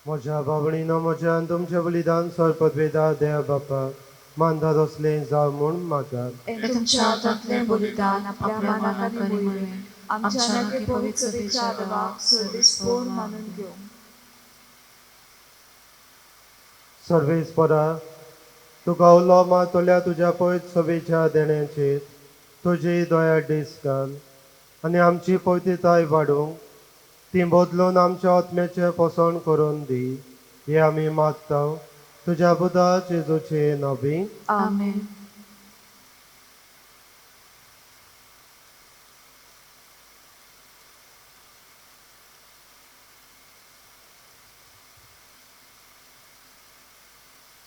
म्हज्या भावणीनो म्हज्यान तुमचें बलिदान सर्पद्वेदा देव बापाक मानदार असलें जावं म्हूण मागात. तुमच्या हातांतलें बलिदान आपल्या मनाक करी आमच्या नखे पवित्रतेच्या देवाक सर्वेस्पोर मानून घेवं. सर्वेस्परा तुका उलो मातोल्या तुज्या पवित्र सभेच्या देण्याचेर तुजी दया दीस घाल आनी आमची पवित्रताय वाडूंक ती बदलून आमच्या आत्म्याचें पोसण करून दी. हे आमी मागता तुज्या पुता जेजूचे नांवी. आमेन.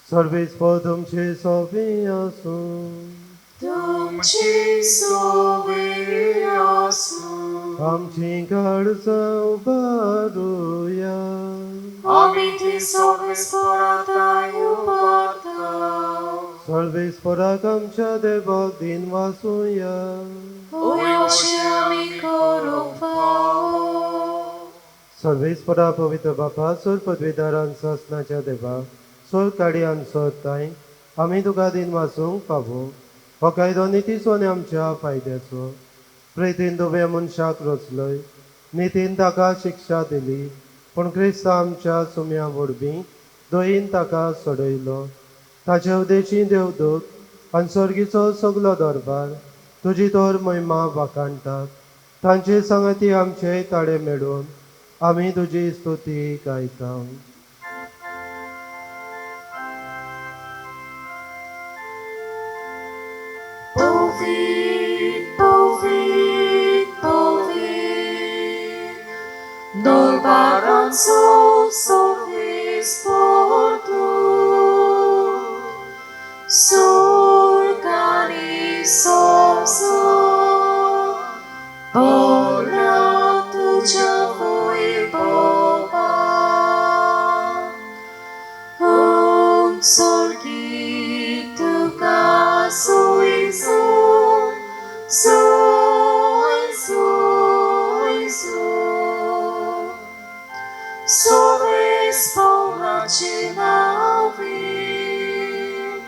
सर्वेस्पर तुमचे सोबी आसूं तुमची सोबी आसूं आमची काळजां उबारुया. आमी ती सर्वेस्पराताय उबारता. सर्वेस्पराक आमच्या देवाक दिन वासूया. उय अशें आमी करूंक फावो. सर्वेस्परा पवित्र बापा सोर पदवीदारान ससनाच्या देवा सोर काडी आनी सोर ताय आमी तुका दिन वाचूंक फावो. हो कायदो नितीचो आनी आमच्या फायद्याचो. प्रेतीन दुबे मनशाक रचलोय, नितीन ताका शिक्षा दिली, पूण क्रिस्त आमच्या सुम्या वरवीं दोयीन ताका सोडयलो. ताचे उदेशी देवदूत आनी सर्गीचो सगलो दरबार तुजी तोर महिमा वाखाणटात. तांचे संगती आमचे ताळे मेळून आमी तुजी स्तुती गायता. Povit, povit, povit, Norbaranzo sorvis portu, Surgani somso, Bola tuja voi boba, Soy, soy, soy. Sobre spełnacie na win.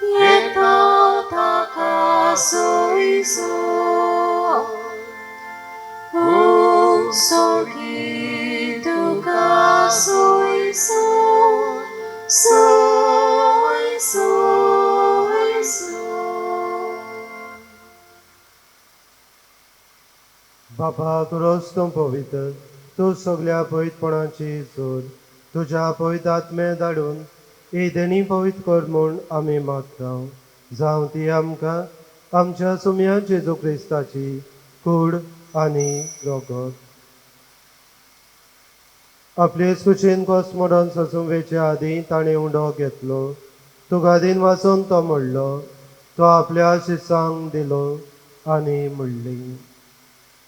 Jedna taka soy, soy. Sogi tuka soy, soy. Soy, soy, soy. बाबा खरोच तूं पवित्र, तूं सगळ्या पवित्रपणाची जोड, तुज्या पवित्र आत्मे धाडून ही देणी पवित्र कर म्हूण आमी मागता. जावं ती आमकां आमच्या सुम्या जेजू क्रिस्ताची कूड आनी रगत. आपले कुशीन कॉस्मोडॉन ससूंवेच्या आदीं ताणें उंडो घेतलो. तुगादीन वाचून तो म्हणलो, तो आपल्या शिसांक दिलो आनी म्हणली,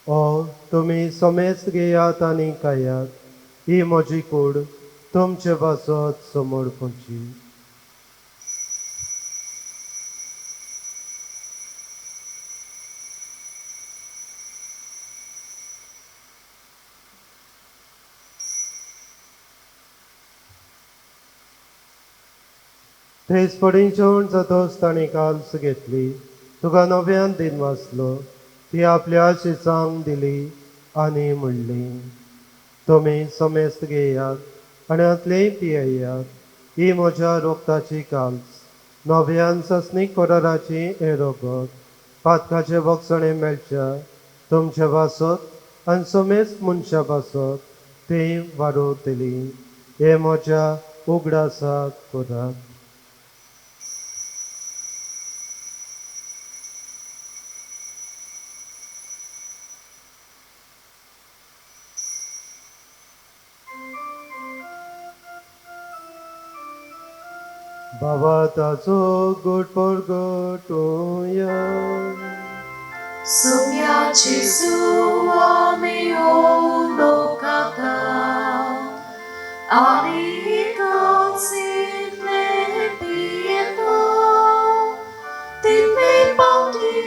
ओ तुमी समेस्त घेयात आनी खायात, ही म्हजी कूड तुमचे पासत समोर खंयची. थंयच पडीं जेवण जातोच ताणें काल्स घेतली, तुका नव्यान दिन वाचलो, ती आपल्या शिसांक दिली आनी म्हणली, तुमी समेस्त घेयात आनी आतलेय पियेयात, ही म्हज्या रोगताची काल्स, नव्यान ससनीक कोराराची हे रगत, पातकाचे भक्षणे मेळच्या तुमच्या पासत आनी समेस्त मनशा पासत ती वाडोवतली. हे म्हज्या उगडासाक करात. बाबा ताचो गोड परगटोया. Sumia Jesu amio lokata ani kansin le pieto tipe pauti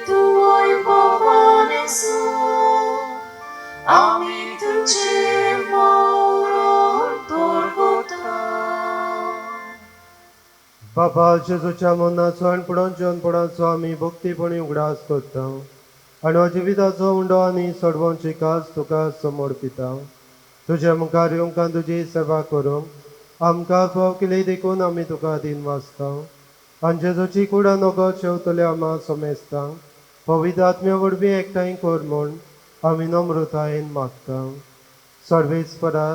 tuoi pavanesu ami tuce moro torgota. बाबा जेजूच्या मनाचो आनी पुणोंचोनपणाचो आमी भक्तीपणी उगडास करता आनी हो जिविताचो उंडो आनी सडवोंची कास तुका समर्पिता. तुज्या मुखार येवंका तुजी सेवा करूंक आमकां फाव केली देखून आमी तुका दिन वाचता आनी जेजूची कुडा नोगत शेवतले आमा समेस्ता पवित्र आत्म्या वरवीं एकठांय कर म्हूण आमी नम्रतायेन मागता. सर्वेस्परा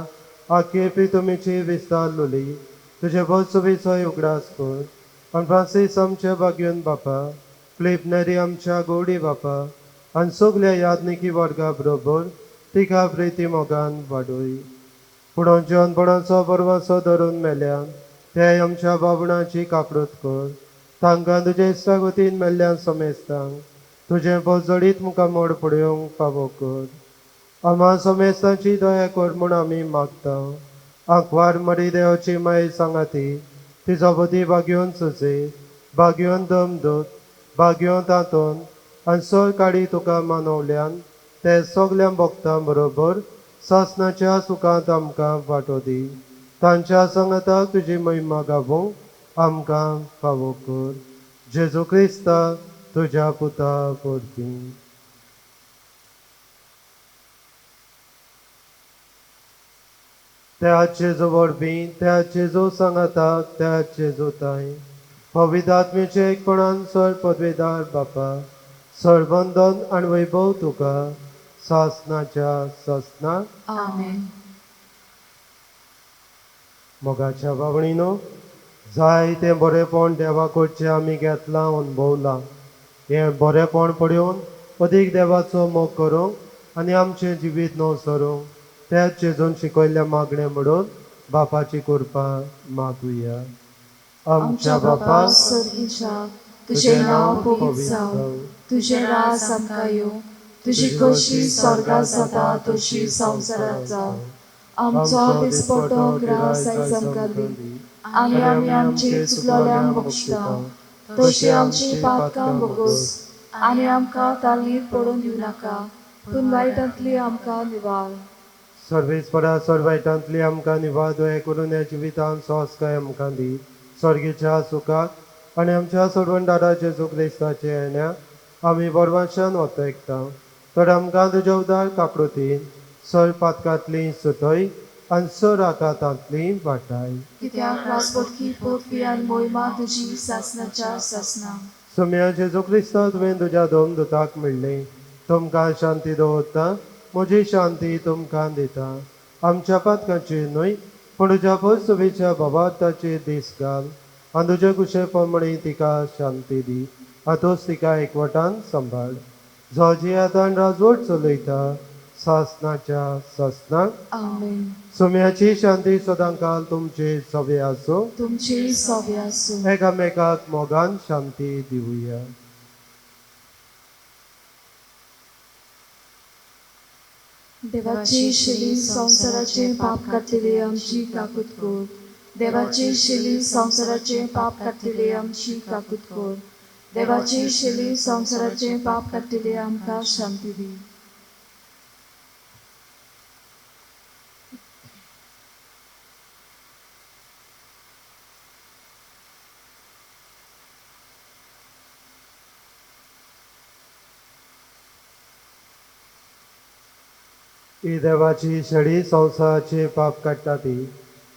आख्खे प्रितुमेची विस्तारलोली तुजे बसुबीचोय उगडास कर आनी फ्रांसीस आमच्या भाग्यवन बापा, फिलीप नेरी आमच्या गोडी बापा आनी सगल्या यादनिकी वर्गा बरोबर तिका प्रिती मोगान वाडोय. पुणोन जेवणपणाचो परवासो धरून मेल्यान ते आमच्या बाबणाची काकूट कर, तांकां तुजे इश्टागतीन मेल्ल्यान समेस्तांक तुजें बजडीत मुखार मोड पडोवंक फावो कर. आम्हा समेस्तांची दया कर म्हूण आमी मागता. आंकवार मरी देवाची माय सांगाती तिचो बदी भाग्योन सुजे, भाग्योन दमदूत, भाग्योन तातून आनी सोय काडी तुका मानवल्यान ते सगल्या भक्तां बरोबर सासनाच्या सुखांत आमकां वांटो दी. तांच्या संगताक तुजी महिमा गावूंक आमकां फावो कर. जेजू क्रिस्ता तुज्या पुता परतीं. त्या जेजू वरवीं त्या जेजू सांगाताक त्या जेजू ताई पवित्र आत्मेचे एकपणान सर पदवेदार बापा सरबंदन आनी वैभव तुका सासनाच्या ससना. आमेन. मोगाच्या बाबणीनो, जाय तें बरेपण देवा कडचें आमी घेतलां अनुभवलां. हें बरेपण पळोवन अदीक देवाचो मोग करूंक आनी आमचें जिवीत न्हवसरूंक तेच जेजून शिकयल्ल्या मागणें म्हणून बापाची कृपा मागुया. आमच्या बापा सर्गीच्या तुझें नांव पवित्र जावं, तुझें राज आमकां येवं, तुजी कशी स्वर्गांत जाता तशी संवसारांत जावं. आमचो दिसपट्टो ग्रास आयज आमकां दी आनी आमी आमची चुकलोल्यांक बक्षिता तशी आमची पातकां बगोस आनी आमकां तालनीत पडून दिवं नाका पूण वायटांतली आमकां निवार सर्वेस्परा सर्वायटांतली आमकां निवाद हे करून ह्या जिवितांत सोंसकाय आमकां दी स्वर्गीच्या सुखाक आनी आमच्या सोडवणदारा जेजू क्रिस्ताचे येण्याक आमी बरवाशान वतयकता तर आमकां तुज्या उदार काकृतीन सर पातकांतली सुतय आनी सर आकांतांतली वाटाय कित्याक राजपटकी पोतवी आनी मोहिमा तुजी सासनाच्या सासना सुम्या जेजू क्रिस्ता तुवें तुज्या दोन दुताक म्हणलें तुमकां शांती दवरता म्हजी शांती तुमकां दिता आमच्या पातकांचेर न्हय पूण तुज्या पोरसुबेच्या बाबाताचेर दीस घाल आनी तुजे कुशे प्रमाणे तिका शांती दी हातूंच तिका एकवटान सांबाळ जो जी आतां राजवट चलयता सासनाच्या सासनाक आमेन सुम्याची शांती सदां काल तुमचे सवे आसूं तुमची सव्य आसूं एकामेकाक मोगान शांती दिवया देवाची शिली संसाराचे पाप कातलेली आमची काकूत कोर देवाची शिली संसाराचे पाप कातलेली आमची काकूत कोर देवाची शिली संसाराचे पाप कातलेली आमकां शांती दी ही देवाची शेळी संवसाराचे पाप काडटा ती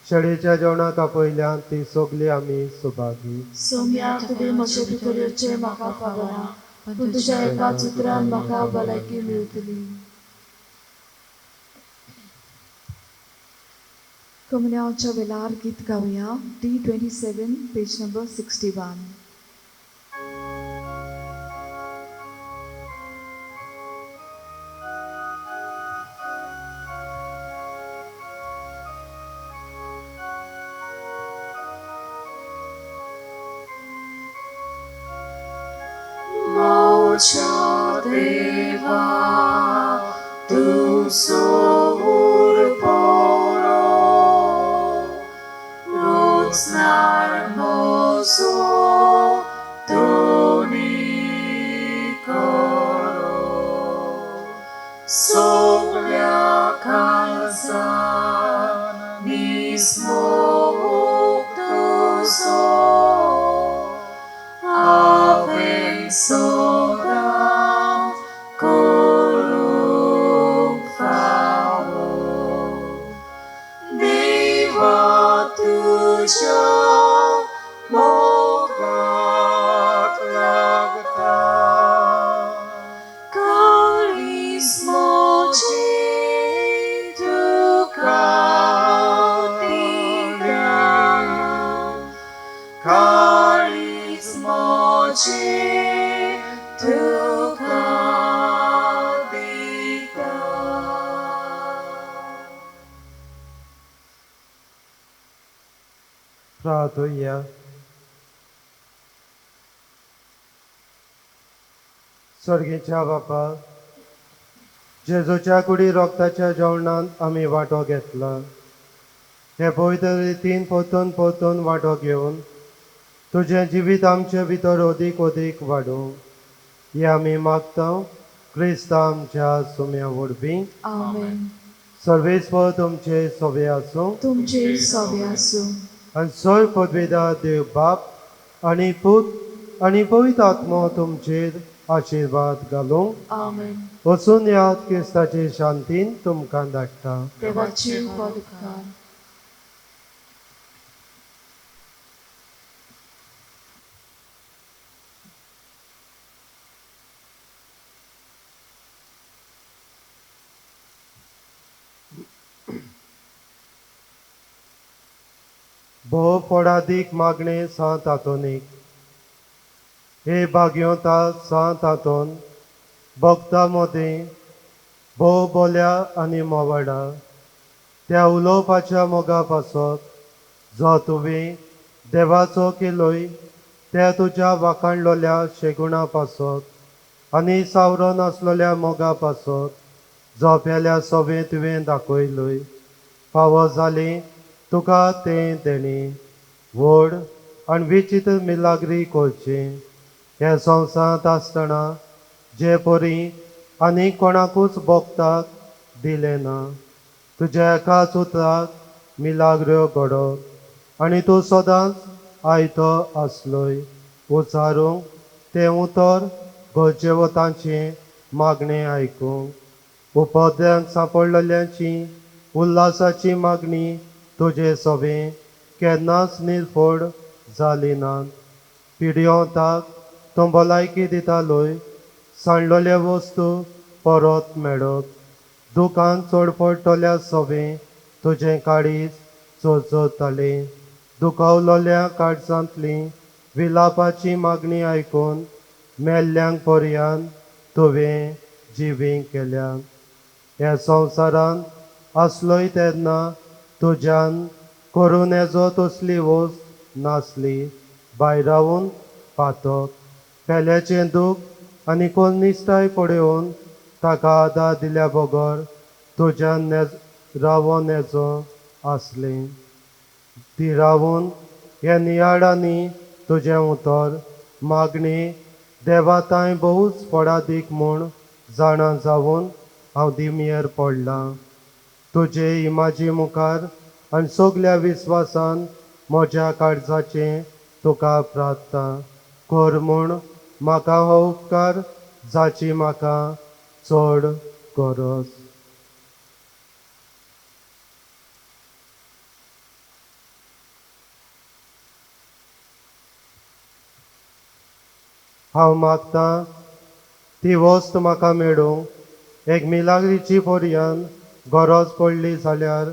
शेळीच्या जेवणाक आपयल्यान ती सोगली आमी सुभागी सोम्या तुवें म्हजे भितर येवचें म्हाका फावना पूण तुज्या एकाच उतरान म्हाका भलायकी मेळटली कमन्याच्या वेळार गीत गावया D27 page number 61 Mocha Deva, tu sohur poro, rucnar mozo, toni koro, soglia kalsa, mismo uktuso, Ave soda colum favo Deva tuja mogat lagta Carismo tu cautiga Carismo tu cautiga प्रार्थया स्वर्गीच्या बापा जेजूच्या कुडी रोगताच्या जेवणांत आमी वांटो घेतला हे पवित्र रितीन परतून परतून वांटो घेवन तुजें जिवीत आमचे भितर अदीक अदीक वाडूं हे आमी मागता क्रिस्ता आमच्या सुम्या वरवीं आमेन सर्वेस्वर तुमचे सवे आसूं तुमचे सव्य आसूं आनी सर पदवेदार देव बाप आनी पूत आनी पवित्र आत्मो तुमचेर आशिर्वाद घालूं आमेन वचून याद क्रिस्ताचे शांतीन तुमकां धाडटा देवाची उपकार भोव पडादीक मागणे सांत हातोनीक हे भाग्योता सांत हातोन भक्ता मदीं भोव बोल्या आनी मोवाडा त्या उलोवपाच्या मोगा पासत जो तुवें देवाचो केलोय त्या तुज्या वाखाणलोल्या शेगुणा पासत आनी सावरोन आसलोल्या मोगा पासत जो पेल्या सवें तुवें दाखयलोय फावो जाली तुका तें देणी व्हड आनी विचित्र मिलाग्री करचें हे संवसारांत आसतना जे परी आनीक कोणाकूच भोगताक दिले ना. तुज्या एकाच उतराक मिलाग्र्यो घडोवप आनी तूं सदांच आयतो आसलोय उचारूंक तें उतर घरचे वतांचे मागणे आयकूंक उपद्यांक सांपडलेल्यांची उल्हासाची मागणी तुजे सोबे केन्नाच निर्फोड जाली नात. पिड्योताक तूं भलायकी दितालोय सांडलोले वस्तू परत मेळप. दुकान चड पडटल्या सोबे तुजें काळीज चोचोतले. दुखावलोल्या काळजांतली विलापाची मागणी आयकून मेल्ल्यांक पर्यान तुवें जिवीक केल्या. ह्या संवसारांत आसलोय तेन्ना तुज्यान करून येजो तसली वस्त नासली. भायर रावून पातक पेल्याचें दूख आनी कोण निश्टाय पडयोवन ताका आदार दिल्या बगर तुज्यान रावोन येजो आसलें. ती रावून हे नियाळांनी तुजें उतर मागणी देवाताय भोवूच पडादीक म्हूण जाणा जावन हांव दिमयेर पडलां. तुजे इमाजी मुखार आनी सगल्या विस्वासान म्हज्या काळजाचें तुका प्रार्थना कर म्हूण म्हाका हो उपकार जाची म्हाका चड गरज. हांव मागतां ती वस्त म्हाका मेळूंक एक मिलाग्रीची पर्यान गरज पडली जाल्यार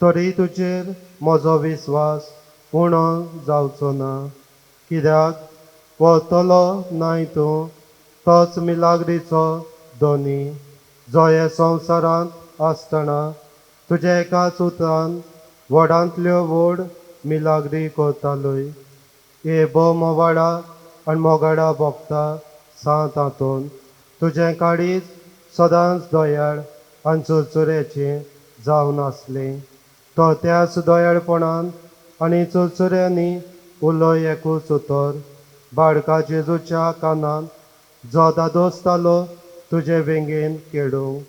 तरी तुजेर म्हजो विस्वास उणो जावचो ना. कित्याक वळतलो नाय तूं तोच मिलाग्रीचो दोनी जो हे संवसारांत आसतना तुज्या एकाच उतरान व्हडांतल्यो व्हड मिलाग्री करतालोय. हे भोव मोवाडा आनी मोगाडा भोगता सांत हातून तुजें काळीज सदांच दोयाळ आनी चुरचुऱ्याचें जावन आसलें. तो त्याच दोयाळपणान आनी चुरचुऱ्यांनी उलोय एकूच उतर बाळका जेजूच्या कानान जो दादोसतालो तुजे वेंगेन केडूंक.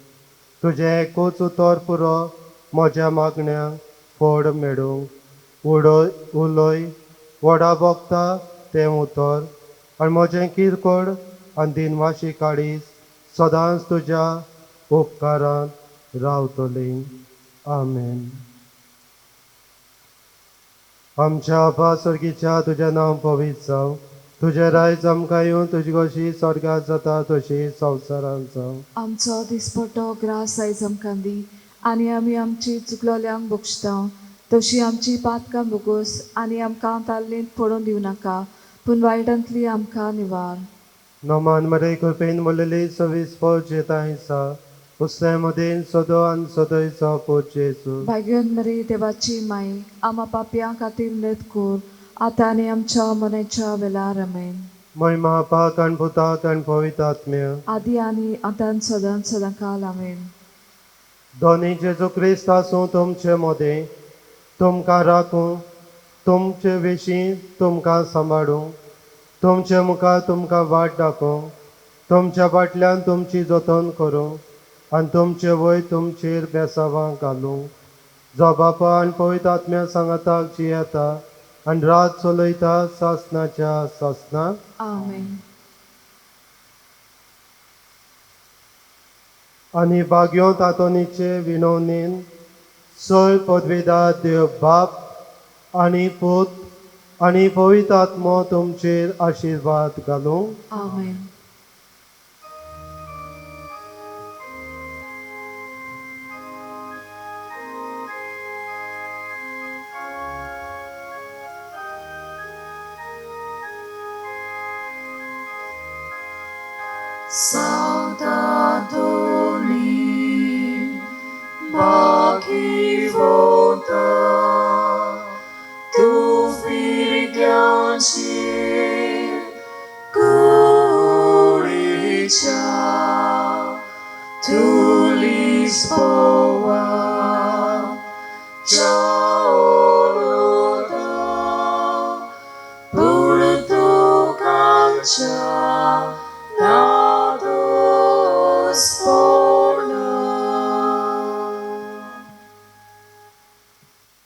तुजें एकूच उतर पुरो म्हज्या मागण्यांक फड मेळूंक. उलोय व्हडा भोगता तें उतर आनी म्हजें किरकोळ आनी दिनवाशी काळीज सदांच तुज्या उपकारांत रावतलीं. आमेन. आमच्या आबा सर्गीच्या तुजें नांव पवित्र जावं. तुजें रायज आमकां येवन तुजी कशी स्वर्गांत जाता तशी संवसारांत जावं. आमचो दिसपट्टो ग्रास आयज आमकां दी आनी आमी आमची चुकलोल्यांक बक्षता तशी आमची पातकां बोगोस आनी आमकां ताल्लींत पडून दिवं नाका पूण वायटांतली आमकां निवार. नोमान मरे कृपेन मुलेली सवीस फौज येताय सा उसले मदेन सदो आनी सदयचो पोट जेजू. भाग्यवन मरी देवाची माई आमा पापयां खातीर नत कोर आतां आनी आमच्या मनाच्या वेळार आमेन. महिमा पाक आनी पुताक आनी पवित्र आत्म्या आदी आनी आतां सदां सदांकाल आमेन. दोनी जेजू क्रिस्त आसूं तुमचे मदें तुमकां राखूं तुमचे विशीं तुमकां सांबाळूं तुमचे मुखार तुमकां वाट दाखोवं तुमच्या फाटल्यान तुमची जतन करूं आनी तुमचे वय तुमचेर बेसावां घालूं. जो बापा आनी पवित्र आत्म्या सांगाताक जी येता आनी रात चलयता सासनाच्या सासनाक. आमेन. आनी भाग्यो तातोनीचे विनवणेन सोय पदवीदार देव बाप आनी पूत आनी पवित्र आत्मो तुमचेर आशिर्वाद घालूं. आमेन. Saudadoni, Maki volta, tu firgianci, Kuricha, tu Lisboa, Jaoluda, Portugal,